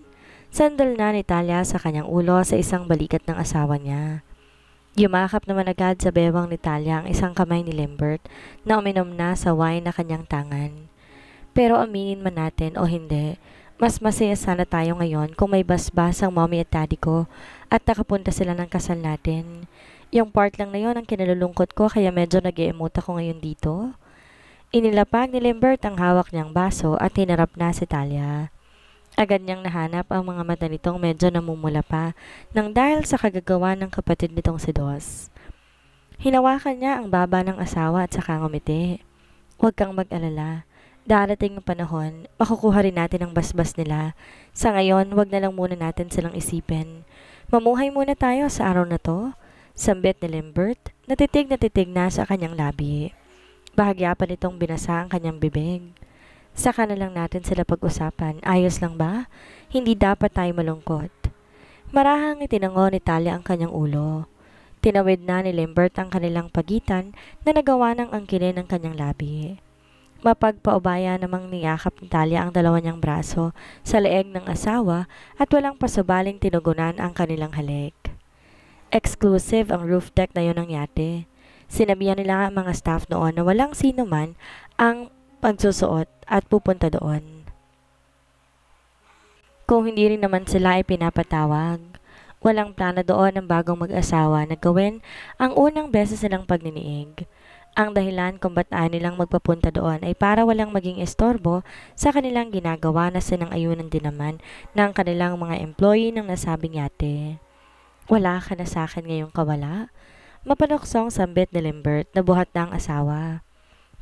Sandal na ni Talia sa kanyang ulo sa isang balikat ng asawa niya. Yumakap naman agad sa bewang ni Talia ang isang kamay ni Limbert na uminom na sa wine na kanyang tangan. Pero aminin man natin o hindi, mas masaya sana tayo ngayon kung may basbas ang mommy at daddy ko at nakapunta sila ng kasal natin. Yung part lang na yon ang kinalulungkot ko kaya medyo nag-i-emote ako ngayon dito. Inilapag ni Limbert ang hawak niyang baso at hinarap na si Talia. Agad niyang nahanap ang mga mata nitong medyo namumula pa nang dahil sa kagagawa ng kapatid nitong si Dos. Hinawakan niya ang baba ng asawa at saka ngumiti. Huwag kang mag-alala. Darating ang panahon, makukuha rin natin ang basbas nila. Sa ngayon, wag na lang muna natin silang isipin. Mamuhay muna tayo sa araw na to. Sambit ni Limbert, natitig na sa kanyang labi. Bahagya pa nitong binasa ang kanyang bibig. Saka na lang natin sila pag-usapan. Ayos lang ba? Hindi dapat tayo malungkot. Marahang itinango ni Talia ang kanyang ulo. Tinawid na ni Lambert ang kanilang pagitan na nagawa ng angkinin ng kanyang labi. Mapagpaubaya namang niyakap ni Talia ang dalawa niyang braso sa leeg ng asawa at walang pasubaling tinugunan ang kanilang halik. Exclusive ang roof deck na yun ng yate. Sinabihan nila ang mga staff noon na walang sino man ang pagsusuot at pupunta doon. Kung hindi rin naman sila ay pinapatawag. Walang plano doon ng bagong mag-asawa na gawin ang unang beses silang pagniniig. Ang dahilan kung ba't ayaw nilang magpapunta doon ay para walang maging estorbo sa kanilang ginagawa na sinang-ayunan din naman ng kanilang mga employee ng nasabing yate. Wala ka na sa akin ngayong kawala? Mapanuksong sambit ni Lambert na buhat na ang asawa.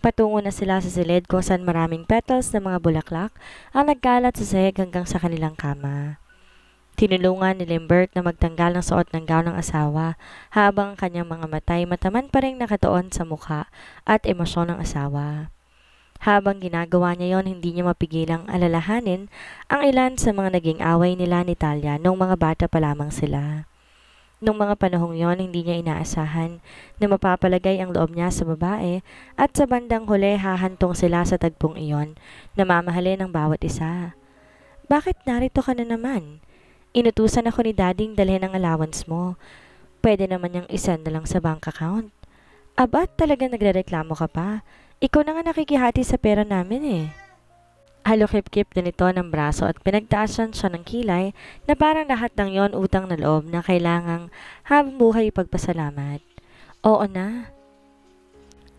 Patungo na sila sa silid kung saan maraming petals ng mga bulaklak ang nagkalat sa sahig hanggang sa kanilang kama. Tinulungan ni Lambert na magtanggal ng suot ng gown ng asawa habang ang kanyang mga matay mataman pa rin nakatuon sa mukha at emosyon ng asawa. Habang ginagawa niya yon, hindi niya mapigilang alalahanin ang ilan sa mga naging away nila ni Talia noong mga bata pa lamang sila. Noong mga panahong yon, hindi niya inaasahan na mapapalagay ang loob niya sa babae at sa bandang huli hahantong sila sa tagpong iyon na mamahalin ng bawat isa. Bakit narito ka na naman? Inutusan ako ni Dading dalhin ang allowance mo. Pwede naman niyang isend na lang sa bank account. Aba, talagang nagrereklamo ka pa. Ikaw na nga nakikihati sa pera namin eh. Halukip-kip din ito ng braso at pinagtaasan siya ng kilay na parang lahat ng yon utang na loob na kailangang habang buhay ipagpasalamat. Oo na.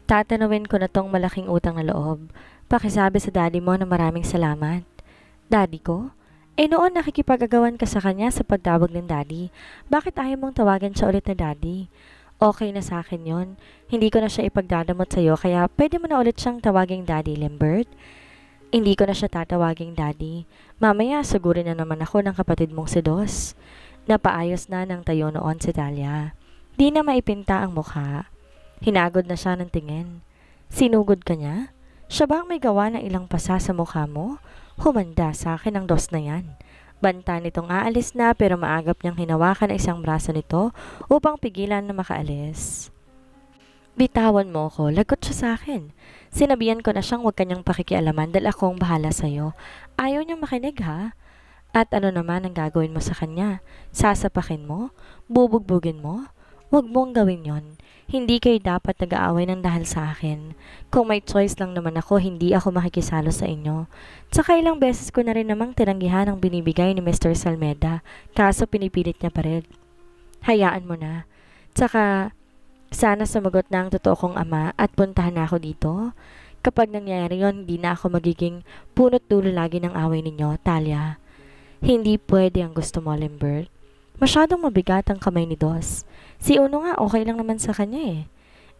Tatanawin ko na tong malaking utang na loob. Pakisabi sa daddy mo na maraming salamat. Daddy ko? Noon nakikipag-agawan ka sa kanya sa pagtawag ng daddy. Bakit ayaw mong tawagan siya ulit na daddy? Okay na sa akin yon. Hindi ko na siya ipagdadamot sa'yo kaya pwede mo na ulit siyang tawaging daddy, Lambert. Hindi ko na siya tatawaging daddy. Mamaya sugurin na naman ako ng kapatid mong si Dos. Napaayos na ng tayo noon si Talia. Di na maipinta ang mukha. Hinagod na siya ng tingin. Sinugod ka niya? Siya ba ang may gawa ng ilang pasa sa mukha mo? Humanda sa akin ang Dos na yan. Banta nitong aalis na pero maagap niyang hinawakan ang isang braso nito upang pigilan na makaalis. Bitawan mo ko, lagot siya sa akin. Sinabihan ko na siyang huwag kanyang pakikialaman dahil akong bahala sa'yo. Ayaw niyang makinig ha? At ano naman ang gagawin mo sa kanya? Sasapakin mo? Bubugbugin mo? Huwag mong gawin yon. Hindi kayo dapat nag-aaway ng dahil sa akin. Kung may choice lang naman ako, hindi ako makikisalo sa inyo. Tsaka ilang beses ko na rin namang tinanggihan ang binibigay ni Mr. Salmeda, kaso pinipilit niya pa rin. Hayaan mo na. Tsaka, sana sumagot na ang totoo kong ama at puntahan na ako dito. Kapag nangyayari yon, hindi na ako magiging punot dulo lagi ng away ninyo, Talia. Hindi pwede ang gusto mo, Lambert. Masyadong mabigat ang kamay ni Dos. Si Uno nga okay lang naman sa kanya eh.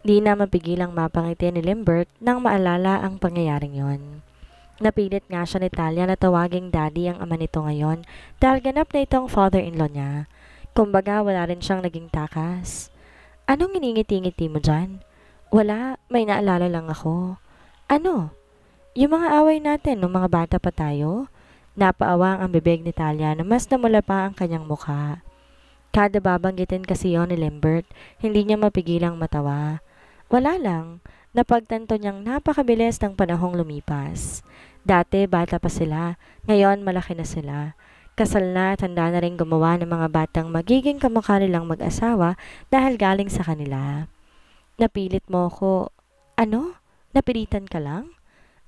Di na mapigilang mapangiti ni Lambert nang maalala ang pangyayaring yon. Napilit nga siya ni Talia na tawaging daddy ang ama nito ngayon dahil ganap na itong father-in-law niya. Kumbaga wala rin siyang naging takas. Anong iningiti-ngiti mo dyan? Wala, may naalala lang ako. Ano? Yung mga away natin nung mga bata pa tayo? Napaawang ang bibig ni Talia na mas namula pa ang kanyang mukha. Kada babanggitin kasi yon ni Lambert, hindi niya mapigilang matawa. Wala lang, napagtanto niyang napakabilis ng panahong lumipas. Dati bata pa sila, ngayon malaki na sila. Kasal na at handa na rin gumawa ng mga batang magiging kamukha nilang mag-asawa dahil galing sa kanila. Napilit mo ko. Ano? Napilitan ka lang?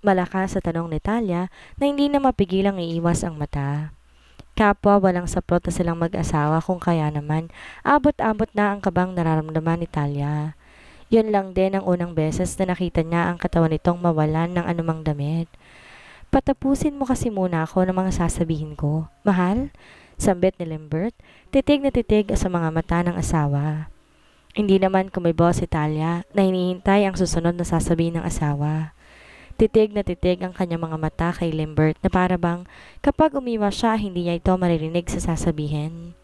Malakas sa tanong ni Talia na hindi na mapigilang iiwas ang mata. Kapwa walang saplot na silang mag-asawa kung kaya naman, abot-abot na ang kabang nararamdaman ni Talia. Yun lang din ang unang beses na nakita niya ang katawan nitong mawalan ng anumang damit. Patapusin mo kasi muna ako ng mga sasabihin ko. Mahal? Sambit ni Lambert, titig na titig sa mga mata ng asawa. Hindi naman kumibo si Talia na hinihintay ang susunod na sasabihin ng asawa. Titig na titig ang kanyang mga mata kay Lambert na para bang kapag umiwas siya, hindi niya ito maririnig sa sasabihin.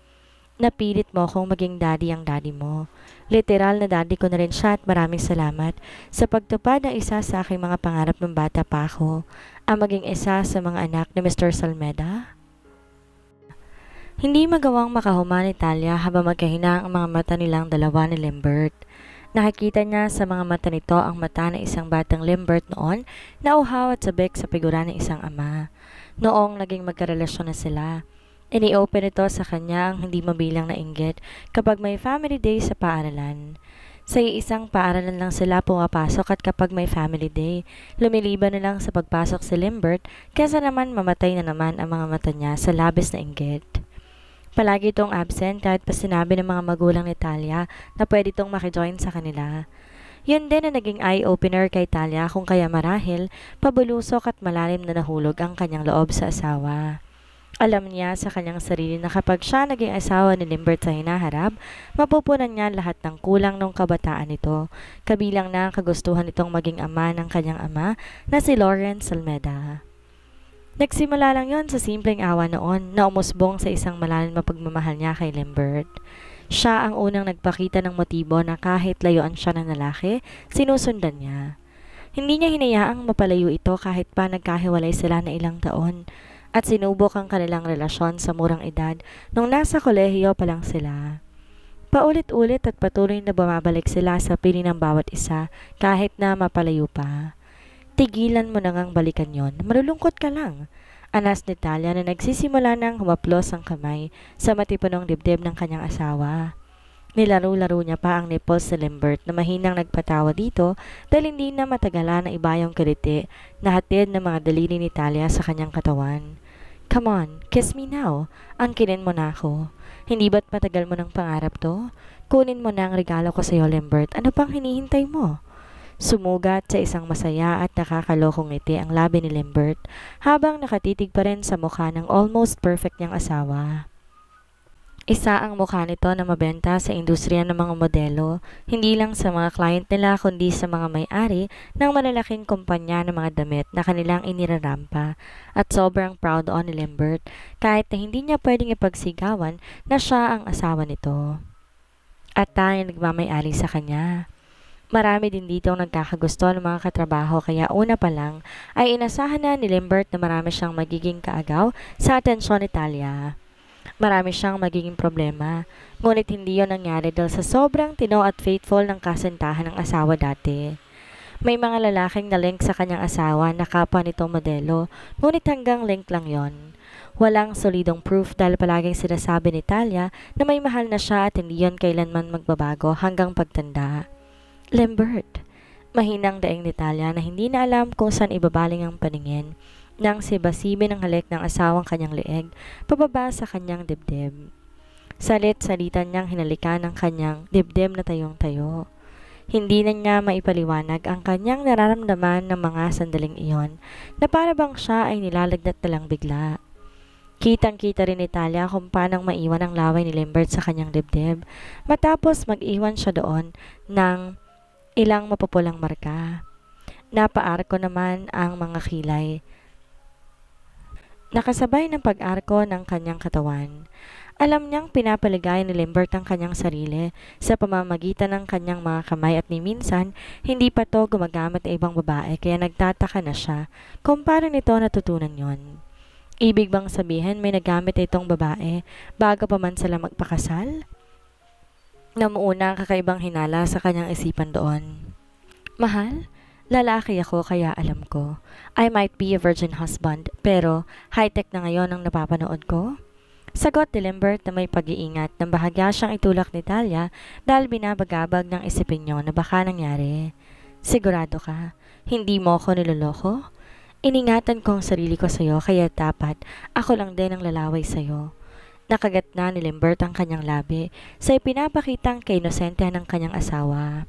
Napilit mo akong maging daddy ang daddy mo. Literal na daddy ko na rin siya at maraming salamat sa pagtupad ng isa sa aking mga pangarap ng bata pa ako. ang maging isa sa mga anak ni Mr. Salmeda? Hindi magawang makahuma ni Talia habang magkahina ang mga mata nilang dalawa ni Lambert. Nakikita niya sa mga mata nito ang mata ng isang batang Lambert noon na uhaw at sabik sa figura ng isang ama. Noong naging magkarelasyon na sila, ini-open ito sa kanya ang hindi mabilang na inggit kapag may family day sa paaralan. Sa isang paaralan lang sila pumapasok at kapag may family day, lumiliban na lang sa pagpasok si Lambert kaysa naman mamatay na naman ang mga mata niya sa labis na inggit. Palagi itong absent kahit pa sinabi ng mga magulang ni Talia na pwede itong makijoin sa kanila. Yun din na naging eye-opener kay Talia kung kaya marahil pabulusok at malalim na nahulog ang kanyang loob sa asawa. Alam niya sa kanyang sarili na kapag siya naging asawa ni Lambert sa hinaharap, mapupunan niya lahat ng kulang ng kabataan nito, kabilang na ang kagustuhan nitong maging ama ng kanyang ama na si Lawrence Salmeda. Nagsimula lang yon sa simpleng awa noon na umusbong sa isang malalim na pagmamahal niya kay Lambert. Siya ang unang nagpakita ng motibo na kahit layuan siya ng lalaki, sinusundan niya. Hindi niya hinayaang mapalayo ito kahit pa nagkahiwalay sila na ilang taon at sinubok ang kanilang relasyon sa murang edad nung nasa kolehiyo pa lang sila. Paulit-ulit at patuloy na bumabalik sila sa piling ng bawat isa kahit na mapalayo pa. Tigilan mo na ngang balikan yon, malulungkot ka lang. Anas ni Talia na nagsisimula nang humaplos ang kamay sa matipunong dibdib ng kanyang asawa. Nilaro-laro niya pa ang nipples ni Lambert na mahinang nagpatawa dito dahil hindi na matagalan na iba yung kiliti na hatid ng mga daliri ni Talia sa kanyang katawan. Come on, kiss me now. Angkinin mo na ako. Hindi ba't matagal mo ng pangarap to? Kunin mo na ang regalo ko sa iyo, Lambert. Ano pang hinihintay mo? Sumugat sa isang masaya at nakakalokong ngiti ang labi ni Lambert habang nakatitig pa rin sa mukha ng almost perfect niyang asawa. Isa ang mukha nito na mabenta sa industriya ng mga modelo, hindi lang sa mga client nila kundi sa mga may-ari ng malalaking kumpanya ng mga damit na kanilang inirarampa at sobrang proud on ni Lambert kahit na hindi niya pwedeng ipagsigawan na siya ang asawa nito. At tanging nagmamay-ari sa kanya. Marami din dito ang nagkakagusto ng mga katrabaho kaya una pa lang ay inasahan na ni Lambert na marami siyang magiging kaagaw sa atensyon ni Talia. Marami siyang magiging problema, ngunit hindi yon nangyari dahil sa sobrang tino at faithful ng kasintahan ng asawa dati. May mga lalaking na link sa kanyang asawa na kapwa nitong modelo, ngunit hanggang link lang yon. Walang solidong proof dahil palaging sinasabi ni Talia na may mahal na siya at hindi yon kailanman magbabago hanggang pagtanda. Lambert, mahinang daing ni Talia na hindi na alam kung saan ibabaling ang paningin nang sibasibi ng halik ng asawang kanyang leeg pababa sa kanyang dibdib. Salit-salitan niyang hinalikan ng kanyang dibdib na tayong-tayo. Hindi na niya maipaliwanag ang kanyang nararamdaman ng mga sandaling iyon na para bang siya ay nilalagnat na lang bigla. Kitang-kita rin ni Talia kung paanong maiwan ang laway ni Lambert sa kanyang dibdib matapos mag-iwan siya doon ng ilang mapupulang marka. Napaarko naman ang mga kilay. Nakasabay ng pag-arko ng kanyang katawan. Alam niyang pinapaligaya ni Lambert ang kanyang sarili sa pamamagitan ng kanyang mga kamay at ni minsan hindi pa to gumagamit ng ibang babae kaya nagtataka na siya kung paano nito natutunan yon. Ibig bang sabihin may nagamit itong babae bago pa man sila magpakasal? Namuuna ang kakaibang hinala sa kanyang isipan doon. Mahal, lalaki ako kaya alam ko. I might be a virgin husband pero high-tech na ngayon ang napapanood ko. Sagot ni Lambert na may pag-iingat nang bahagya siyang itulak ni Talia dahil binabagabag ng isipin niyo na baka nangyari. Sigurado ka, hindi mo ako niloloko? Iningatan ko ang sarili ko sa'yo kaya dapat ako lang din ang lalaway sa'yo. Nakagat na ni Lambert ang kanyang labi sa ipinapakitang kainosente ng kanyang asawa.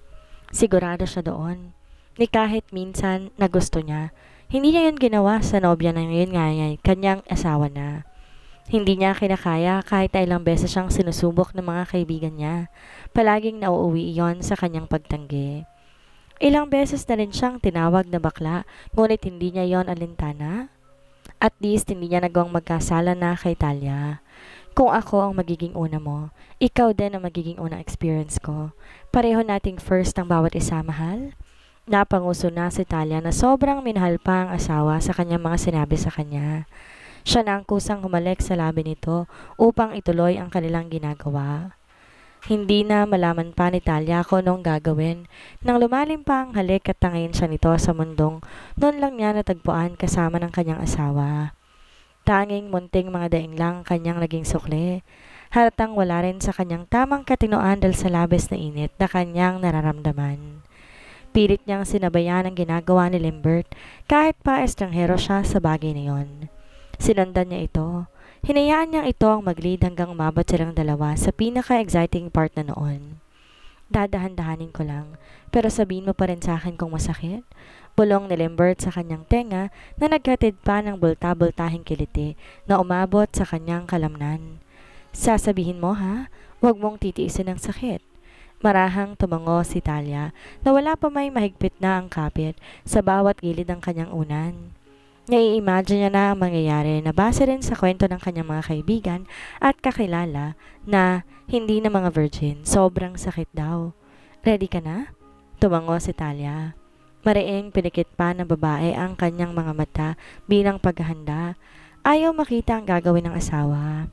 Sigurado siya doon, ni kahit minsan na gusto niya. Hindi niya yun ginawa sa nobya na ngayon nga kanyang asawa na. Hindi niya kinakaya kahit na ilang beses siyang sinusubok ng mga kaibigan niya. Palaging nauuwi iyon sa kanyang pagtanggi. Ilang beses na rin siyang tinawag na bakla, ngunit hindi niya yon alintana. At least hindi niya nagawang magkasala na kay Talia. Kung ako ang magiging una mo, ikaw din ang magiging unang experience ko. Pareho nating first ang bawat isa, mahal. Napanguso na si Talia na sobrang minahal pa ang asawa sa kanyang mga sinabi sa kanya. Siya na ang kusang humalik sa labi nito upang ituloy ang kanilang ginagawa. Hindi na malaman pa ni Talia kung anong gagawin nang lumalim pa ang halik at tangayin siya nito sa mundong noon lang niya natagpuan kasama ng kanyang asawa. Tanging munting mga daing lang kanyang naging sukli. Halatang wala rin sa kanyang tamang katinoan dahil sa labis na init na kanyang nararamdaman. Pilit niyang sinabayan ang ginagawa ni Limbert kahit pa estranghero siya sa bagay na yon. Sinundan niya ito. Hinayaan niyang ito ang mag-lead hanggang umabot silang dalawa sa pinaka-exciting part na noon. Dadahan-dahanin ko lang, pero sabihin mo pa rin sa akin kung masakit. Bulong ni Limbert sa kanyang tenga na naghatid pa ng bulta-bultahing kiliti na umabot sa kanyang kalamnan. Sasabihin mo ha, huwag mong titiisin ang sakit. Marahang tumango si Talia na wala pa may mahigpit na ang kapit sa bawat gilid ng kanyang unan. Nai-imagine niya na ang mangyayari na base rin sa kwento ng kanyang mga kaibigan at kakilala na hindi na mga virgin, sobrang sakit daw. Ready ka na? Tumango si Talia. Mariing pinikit pa ng babae ang kanyang mga mata bilang paghahanda. Ayaw makita ang gagawin ng asawa.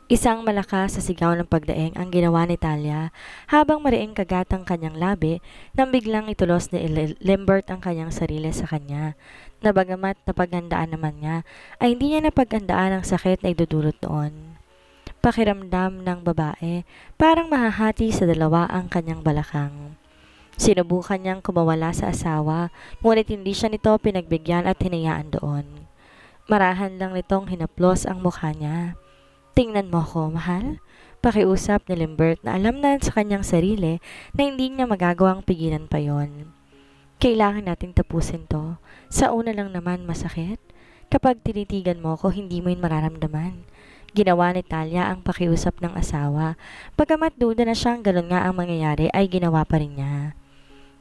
Isang malakas sa sigaw ng pagdaing ang ginawa ni Talia habang mariing kagat ang kanyang labi nang biglang itulos ni Limbert ang kanyang sarili sa kanya. Na bagamat napaghandaan naman niya, ay hindi niya napaghandaan ang sakit na idudulot noon. Pakiramdam ng babae, parang mahahati sa dalawa ang kanyang balakang. Sinubukan niyang kumawala sa asawa, ngunit hindi siya nito pinagbigyan at hinayaan doon. Marahan lang nitong hinaplos ang mukha niya. Tingnan mo ko, mahal? Pakiusap ni Limbert na alam na sa kanyang sarili na hindi niya magagawang pigilan pa yon. Kailangan nating tapusin to. Sa una lang naman masakit. Kapag tinitigan mo ko, hindi mo yun mararamdaman. Ginawa ni Talia ang pakiusap ng asawa. Bagamat duda na siyang ganun nga ang mangyayari ay ginawa pa rin niya.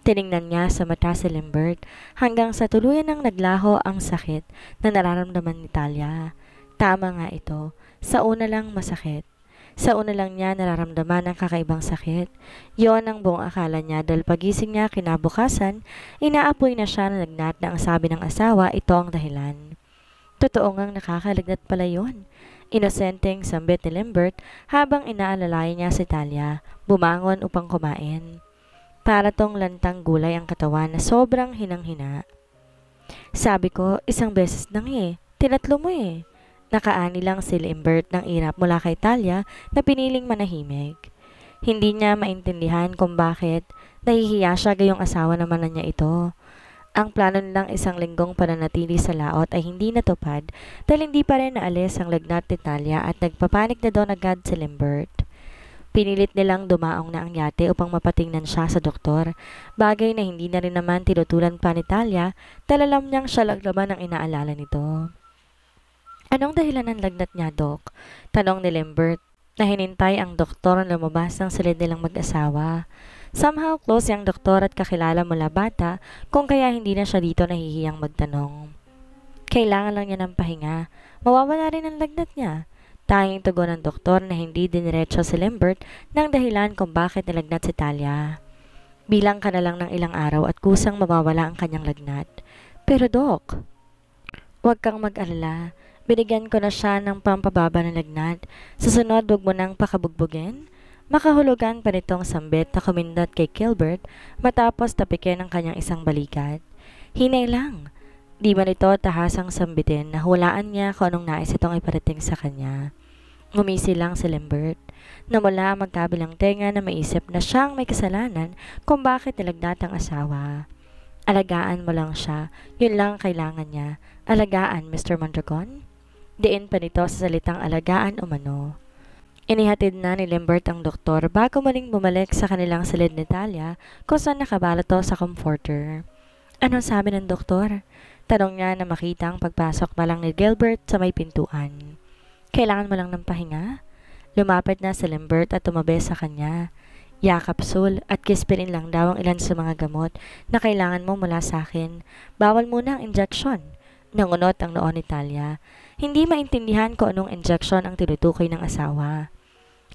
Tiningnan niya sa mata si Limbert hanggang sa tuluyan ng naglaho ang sakit na nararamdaman ni Talia. Tama nga ito. Sa una lang masakit. Sa una lang niya nararamdaman ang kakaibang sakit. Yon ang buong akala niya dahil pagising niya kinabukasan, inaapoy na siya na lagnat na ang sabi ng asawa ito ang dahilan. Totoo ngang nakakalagnat pala yon. Inosenteng sambit ni Limbert habang inaalalay niya si Talia, bumangon upang kumain. Para tong lantang gulay ang katawan na sobrang hinang-hina. Sabi ko, isang beses nang tinatlo mo Nakaani lang si Limbert ng irap mula kay Talia na piniling manahimik. Hindi niya maintindihan kung bakit nahihiya siya gayong asawa naman na niya ito. Ang plano nilang isang linggong pananatili sa laot ay hindi natupad dahil hindi pa rin naalis ang lagnat ni Talia at nagpapanik na doon agad si Limbert. Pinilit nilang dumaong na ang yate upang mapatingnan siya sa doktor, bagay na hindi na rin naman tinutulan pa ni Talia dahil alam niyang siya lang naman ang inaalala nito. Anong dahilan ng lagnat niya, Dok? Tanong ni Limbert na hinintay ang doktor na lumabas ng silid nilang mag-asawa. Somehow close yung doktor at kakilala mula bata kung kaya hindi na siya dito nahihiyang magtanong. Kailangan lang niya ng pahinga. Mawawala rin ang lagnat niya. Tanging tugon ng doktor na hindi diniretso si Limbert ng dahilan kung bakit nilagnat si Talia. Bilang ka na lang ng ilang araw at kusang mawawala ang kanyang lagnat. Pero Dok, huwag kang mag-alala. Binigyan ko na siya ng pampababa ng lagnat. Sa sunod, huwag mo nang pakabugbugin. Makahulugan pa nitong sambit na kumindot kay Gilbert matapos tapikin ang kanyang isang balikat. Hinay lang. Di ba nito tahasang sambitin na hulaan niya kung anong nais itong iparating sa kanya. Ngumisi lang si Limbert na mula magkabilang tenga na maisip na siyang may kasalanan kung bakit nilagnat ang asawa. Alagaan mo lang siya, yun lang kailangan niya. Alagaan, Mr. Mondragon? Diin pa nito sa salitang alagaan umano. Inihatid na ni Limbert ang doktor bago muling bumalik sa kanilang silid ni Talia kung saan nakabalot to sa comforter. Anong sabi ng doktor? Tanong niya na makita ang pagpasok pa lang ni Gilbert sa may pintuan. Kailangan mo lang ng pahinga? Lumapit na si Limbert at tumabi sa kanya. Yakapsul at kispirin lang daw ang ilan sa mga gamot na kailangan mo mula sa akin. Bawal muna ang injection. Nangunot ang noon ni Talia. Hindi maintindihan ko anong injection ang tinutukoy ng asawa.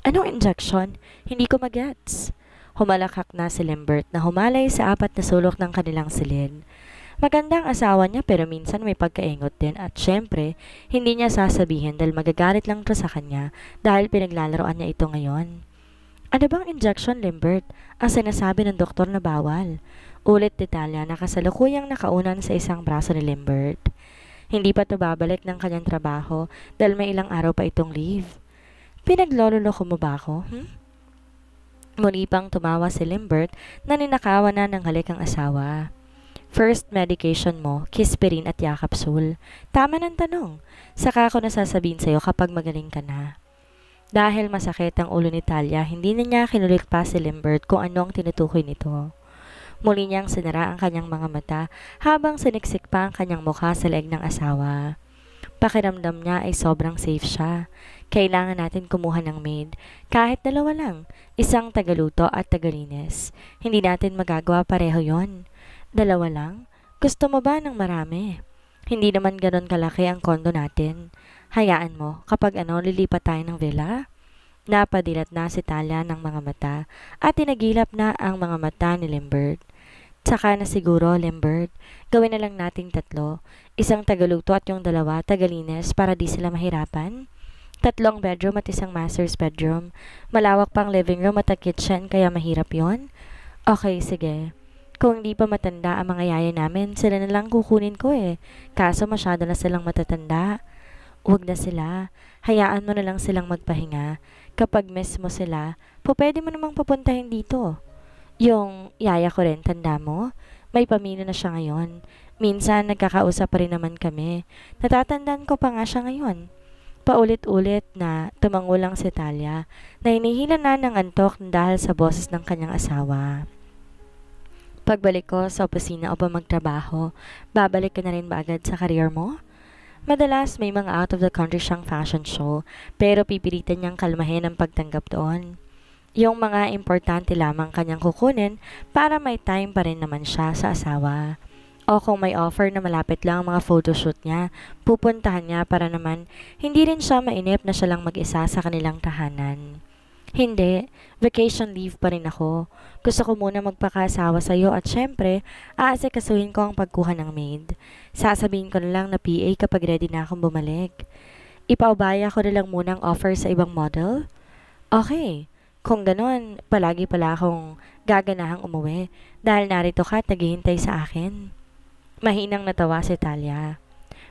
Anong injection? Hindi ko magets. Humalakak na si Limbert na humalay sa 4 na sulok ng kanilang silid. Magandang asawa niya pero minsan may pagkaingot din at syempre, hindi niya sasabihin dahil magagalit lang to sa kanya dahil pinaglalaroan niya ito ngayon. Ano bang injection, Limbert? Ang sinasabi ng doktor na bawal. Ulit detalya na kasalukuyang nakaunan sa isang braso ni Limbert. Hindi pa to babalik ng kanyang trabaho dahil may ilang araw pa itong leave. Pinaglololoko mo ba ako? Muli pang tumawa si Limbert na ninakawan na ng halik ang asawa. First medication mo, Kispirin at Yakapsul. Tama ng tanong. Saka ako nasasabihin sa'yo kapag magaling ka na. Dahil masakit ang ulo ni Talia, hindi na niya kinulit pa si Limbert kung anong tinutukoy nito. Muli niyang sinara ang kanyang mga mata habang siniksik pa ang kanyang mukha sa leeg ng asawa. Pakiramdam niya ay sobrang safe siya. Kailangan natin kumuha ng maid. Kahit 2 lang, isang tagaluto at tagalinis. Hindi natin magagawa pareho yon. 2 lang? Gusto mo ba ng marami? Hindi naman ganon kalaki ang kondo natin. Hayaan mo, kapag lilipat tayo ng villa? Napadilat na si Talia ng mga mata at tinagilap na ang mga mata ni Limbert. Tsaka na siguro, Limbert, gawin na lang nating 3. Isang tagaluto at yung 2 tagalinis para di sila mahirapan. 3 bedroom at isang master's bedroom. Malawak pang living room at a kitchen kaya mahirap yon. Okay, sige. Kung hindi pa matanda ang mga yaya namin, sila na lang kukunin ko eh. Kaso masyado na silang matatanda. Huwag na sila. Hayaan mo na lang silang magpahinga. Kapag miss mo sila, pwede mo namang papuntahin dito. Yung yaya ko rin, tanda mo? May pamilya na siya ngayon. Minsan, nagkakausap pa rin naman kami. Natatandaan ko pa nga siya ngayon. Paulit-ulit na tumangulang si Talia na hinihila na ng antok dahil sa boses ng kanyang asawa. Pagbalik ko sa opisina o pa magtrabaho, babalik ka na rin ba agad sa career mo? Madalas may mga out of the country siyang fashion show pero pipilitan niyang kalmahin ang pagtanggap doon. Yung mga importante lamang kanyang kukunin para may time pa rin naman siya sa asawa. O kung may offer na malapit lang ang mga photoshoot niya, pupuntahan niya para naman hindi rin siya mainip na siya lang mag-isa sa kanilang tahanan. Hindi, vacation leave pa rin ako. Gusto ko muna magpakaasawa sa'yo at syempre, aasikasuhin ko ang pagkuha ng maid. Sasabihin ko na lang na PA kapag ready na akong bumalik. Ipaubaya ko na lang muna ang offer sa ibang model? Okay, kung ganon, palagi pala akong gaganahang umuwi dahil narito ka at naghihintay sa akin. Mahinang natawa si Talia.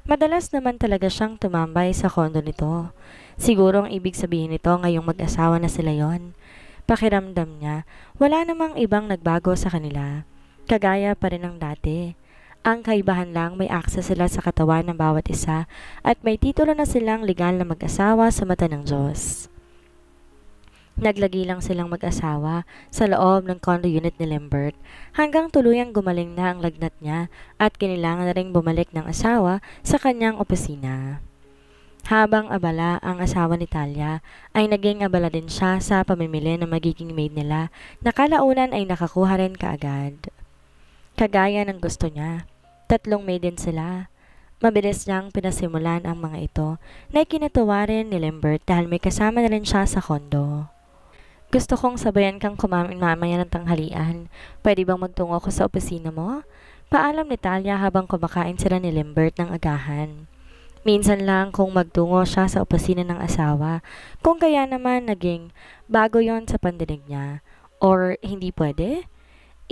Madalas naman talaga siyang tumambay sa kondo nito. Siguro ang ibig sabihin nito ngayong mag-asawa na sila yon. Pakiramdam niya, wala namang ibang nagbago sa kanila. Kagaya pa rin ng dati. Ang kaibahan lang may access sila sa katawan ng bawat isa at may titulo na silang legal na mag-asawa sa mata ng Diyos. Naglagi lang silang mag-asawa sa loob ng condo unit ni Limbert hanggang tuluyang gumaling na ang lagnat niya at kailangan na ring bumalik ng asawa sa kanyang opisina. Habang abala ang asawa ni Talia, ay naging abala din siya sa pamimili ng magiging maid nila na kalaunan ay nakakuha rin kaagad. Kagaya ng gusto niya, 3 maid din sila. Mabilis niyang pinasimulan ang mga ito na ikinatuwa rin ni Limbert dahil may kasama na rin siya sa kondo. Gusto kong sabayan kang kumain mamaya ng tanghalian. Pwede bang magtungo ko sa opisina mo? Paalam ni Talia habang kumakain sila ni Limbert ng agahan. Minsan lang kung magtungo siya sa opisina ng asawa, kung kaya naman naging bago yon sa pandinig niya. Or hindi pwede?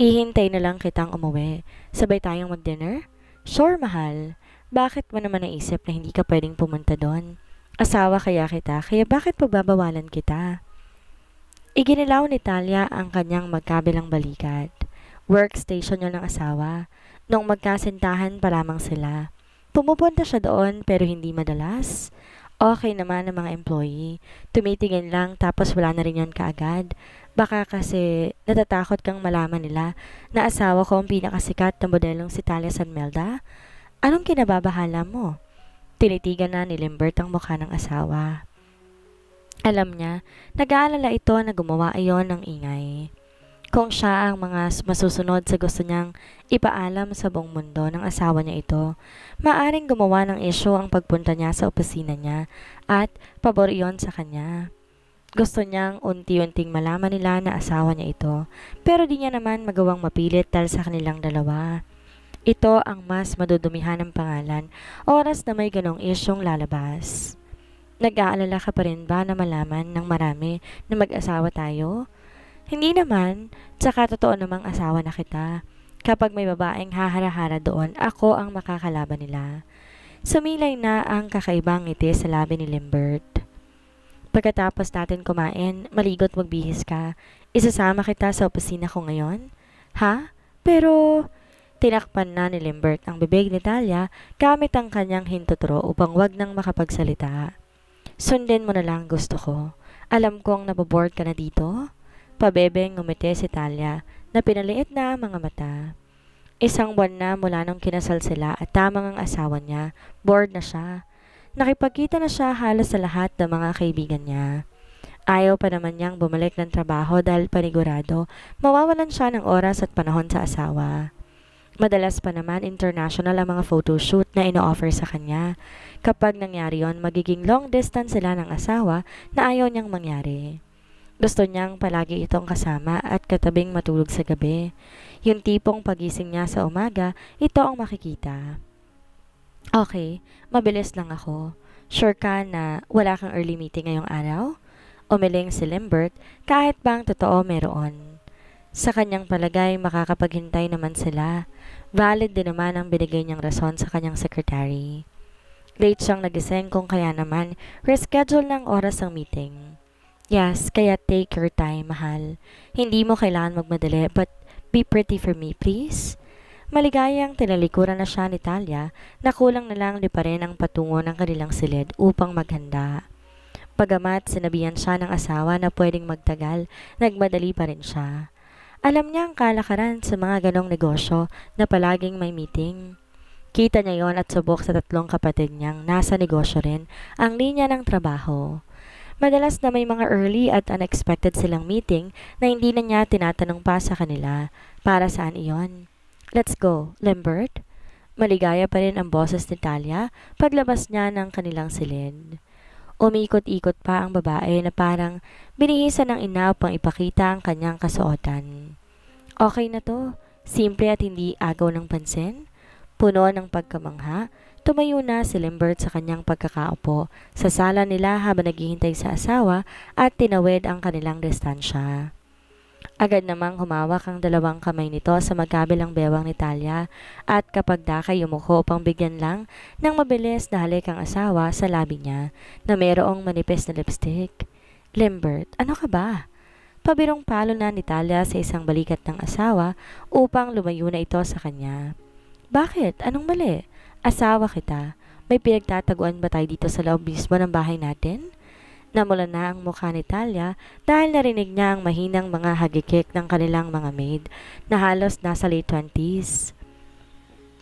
Ihintay na lang kitang umuwi. Sabay tayong mag-dinner? Sure, mahal. Bakit mo naman naisip na hindi ka pwedeng pumunta doon? Asawa kaya kita, kaya bakit pagbabawalan kita? Iginilaw ni Talia ang kanyang magkabilang balikat. Workstation yun ng asawa. Nung magkasintahan pa lamang sila. Pumupunta siya doon pero hindi madalas. Okay naman ang mga employee. Tumitingin lang tapos wala na rin yun kaagad. Baka kasi natatakot kang malaman nila na asawa ko ang pinakasikat na modelong si Talia Sanmelda. Anong kinababahala mo? Tinitigan na ni Limbert ang mukha ng asawa. Alam niya, nag-aalala ito na gumawa ayon ng ingay. Kung siya ang mga masusunod sa gusto niyang ipaalam sa buong mundo ng asawa niya ito, maaring gumawa ng issue ang pagpunta niya sa opisina niya at pabor iyon sa kanya. Gusto niyang unti-unting malaman nila na asawa niya ito, pero di niya naman magawang mapilit dahil sa kanilang dalawa. Ito ang mas madudumihan ng pangalan, oras na may ganong isyong lalabas. Nag-aalala ka pa rin ba na malaman ng marami na mag-asawa tayo? Hindi naman, tsaka totoo namang asawa na kita. Kapag may babaeng hahara-hara doon, ako ang makakalaban nila. Sumilay na ang kakaibang ngiti sa labi ni Limbert. Pagkatapos natin kumain, maligot magbihis ka. Isasama kita sa opisina ko ngayon? Ha? Pero... Tinakpan na ni Limbert ang bibig ni Talia gamit ang kanyang hintuturo upang wag nang makapagsalita. Sundin mo na lang gusto ko. Alam kong naboboard ka na dito. Pabebeng ngumiti si Talia na pinaliit na ang mga mata. Isang buwan na mula nung kinasal sila at tamang ang asawa niya, bored na siya. Nakipagkita na siya halos sa lahat ng mga kaibigan niya. Ayaw pa naman niyang bumalik ng trabaho dahil panigurado mawawalan siya ng oras at panahon sa asawa. Madalas pa naman international ang mga photoshoot na ino-offer sa kanya. Kapag nangyari yon, magiging long distance sila ng asawa na ayaw niyang mangyari. Gusto niyang palagi itong kasama at katabing matulog sa gabi. Yung tipong pagising niya sa umaga, ito ang makikita. Okay, mabilis lang ako. Sure ka na wala kang early meeting ngayong araw? Umiling si Limbert kahit bang totoo meron. Sa kanyang palagay, makakapaghintay naman sila. Valid din naman ang binigay niyang rason sa kanyang secretary. Late siyang nagising kung kaya naman reschedule ng oras ang meeting. Yes, kaya take your time, mahal. Hindi mo kailangan magmadali, but be pretty for me, please. Maligayang tinalikuran na siya ni Talia na kulang na lang liparin ang patungo ng kanilang silid upang maghanda. Pagamat sinabihan siya ng asawa na pwedeng magtagal, nagmadali pa rin siya. Alam niya ang kalakaran sa mga ganong negosyo na palaging may meeting. Kita niya yon at subok sa tatlong kapatid niyang nasa negosyo rin ang linya ng trabaho. Madalas na may mga early at unexpected silang meeting na hindi na niya tinatanong pa sa kanila para saan iyon. Let's go, Limbert. Maligaya pa rin ang boses ni Talia paglabas niya ng kanilang silid. Umikot-ikot pa ang babae na parang binihisan ng ina upang ipakita ang kanyang kasuotan. Okay na to, simple at hindi agaw ng pansin. Puno ng pagkamangha, tumayo na si Limbert sa kanyang pagkakaupo sa sala nila habang naghihintay sa asawa at tinawid ang kanilang distansya. Agad namang humawak ang dalawang kamay nito sa magkabilang bewang ni Talia at kapag dakay yumuko upang bigyan lang ng mabilis na halik ang asawa sa labi niya na mayroong manipis na lipstick. Limbert, ano ka ba? Pabirong palo na ni Talia sa isang balikat ng asawa upang lumayo na ito sa kanya. Bakit? Anong mali? Asawa kita. May pinagtataguan ba tayo dito sa loob mismo ng bahay natin? Namula na ang mukha ni Talia dahil narinig niya ang mahinang mga hagikik ng kanilang mga maid na halos nasa late 20s.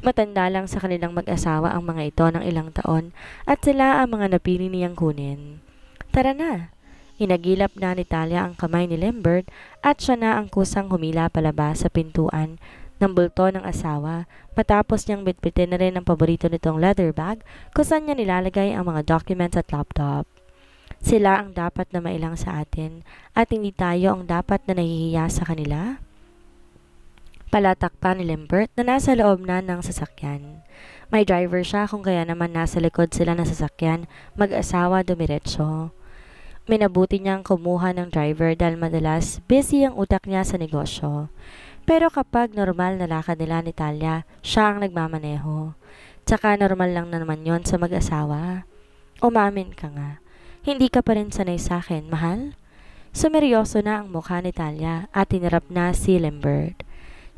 Matanda lang sa kanilang mag-asawa ang mga ito ng ilang taon at sila ang mga napili niyang kunin. Tara na! Inagilap na ni Talia ang kamay ni Limbert at siya na ang kusang humila palabas sa pintuan ng bulto ng asawa matapos niyang bitbitin na rin ang paborito nitong leather bag kung saan niya nilalagay ang mga documents at laptop. Sila ang dapat na mailang sa atin at hindi tayo ang dapat na nahihiya sa kanila. Palatak pa ni Limbert na nasa loob na ng sasakyan. May driver siya kung kaya naman nasa likod sila ng sasakyan, mag-asawa dumiretso. Minabuti niyang kumuha ng driver dahil madalas busy ang utak niya sa negosyo. Pero kapag normal na lakad nila ni Talia, siya ang nagmamaneho. Tsaka normal lang na naman yon sa mag-asawa. Umamin ka nga. Hindi ka pa rin sanay sa akin, mahal? Sumeryoso na ang mukha ni Talia at tinirap na si Limbert.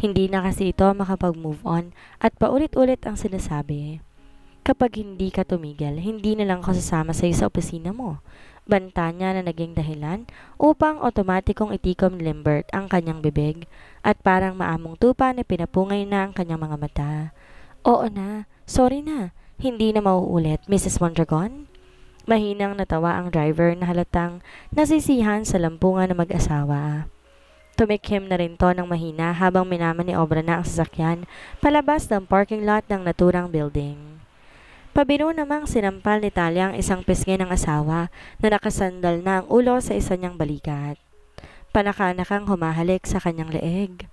Hindi na kasi ito makapag-move on at paulit-ulit ang sinasabi. Kapag hindi ka tumigil, hindi na lang ako sasama sa sa opisina mo. Banta niya na naging dahilan upang otomatikong itikom ni Limbert ang kanyang bibig at parang maamong tupa na pinapungay na ang kanyang mga mata. Oo na, sorry na, hindi na mauulit, Mrs. Mondragon. Mahinang natawa ang driver na halatang nasisihan sa lampungan ng mag-asawa. Tumikhim na rin to ng mahina habang minamaniobra na ang sasakyan palabas ng parking lot ng naturang building. Pabiro namang sinampal ni Talia ang isang pisngi ng asawa na nakasandal na ang ulo sa isa niyang balikat. Panakanakang humahalik sa kanyang leeg.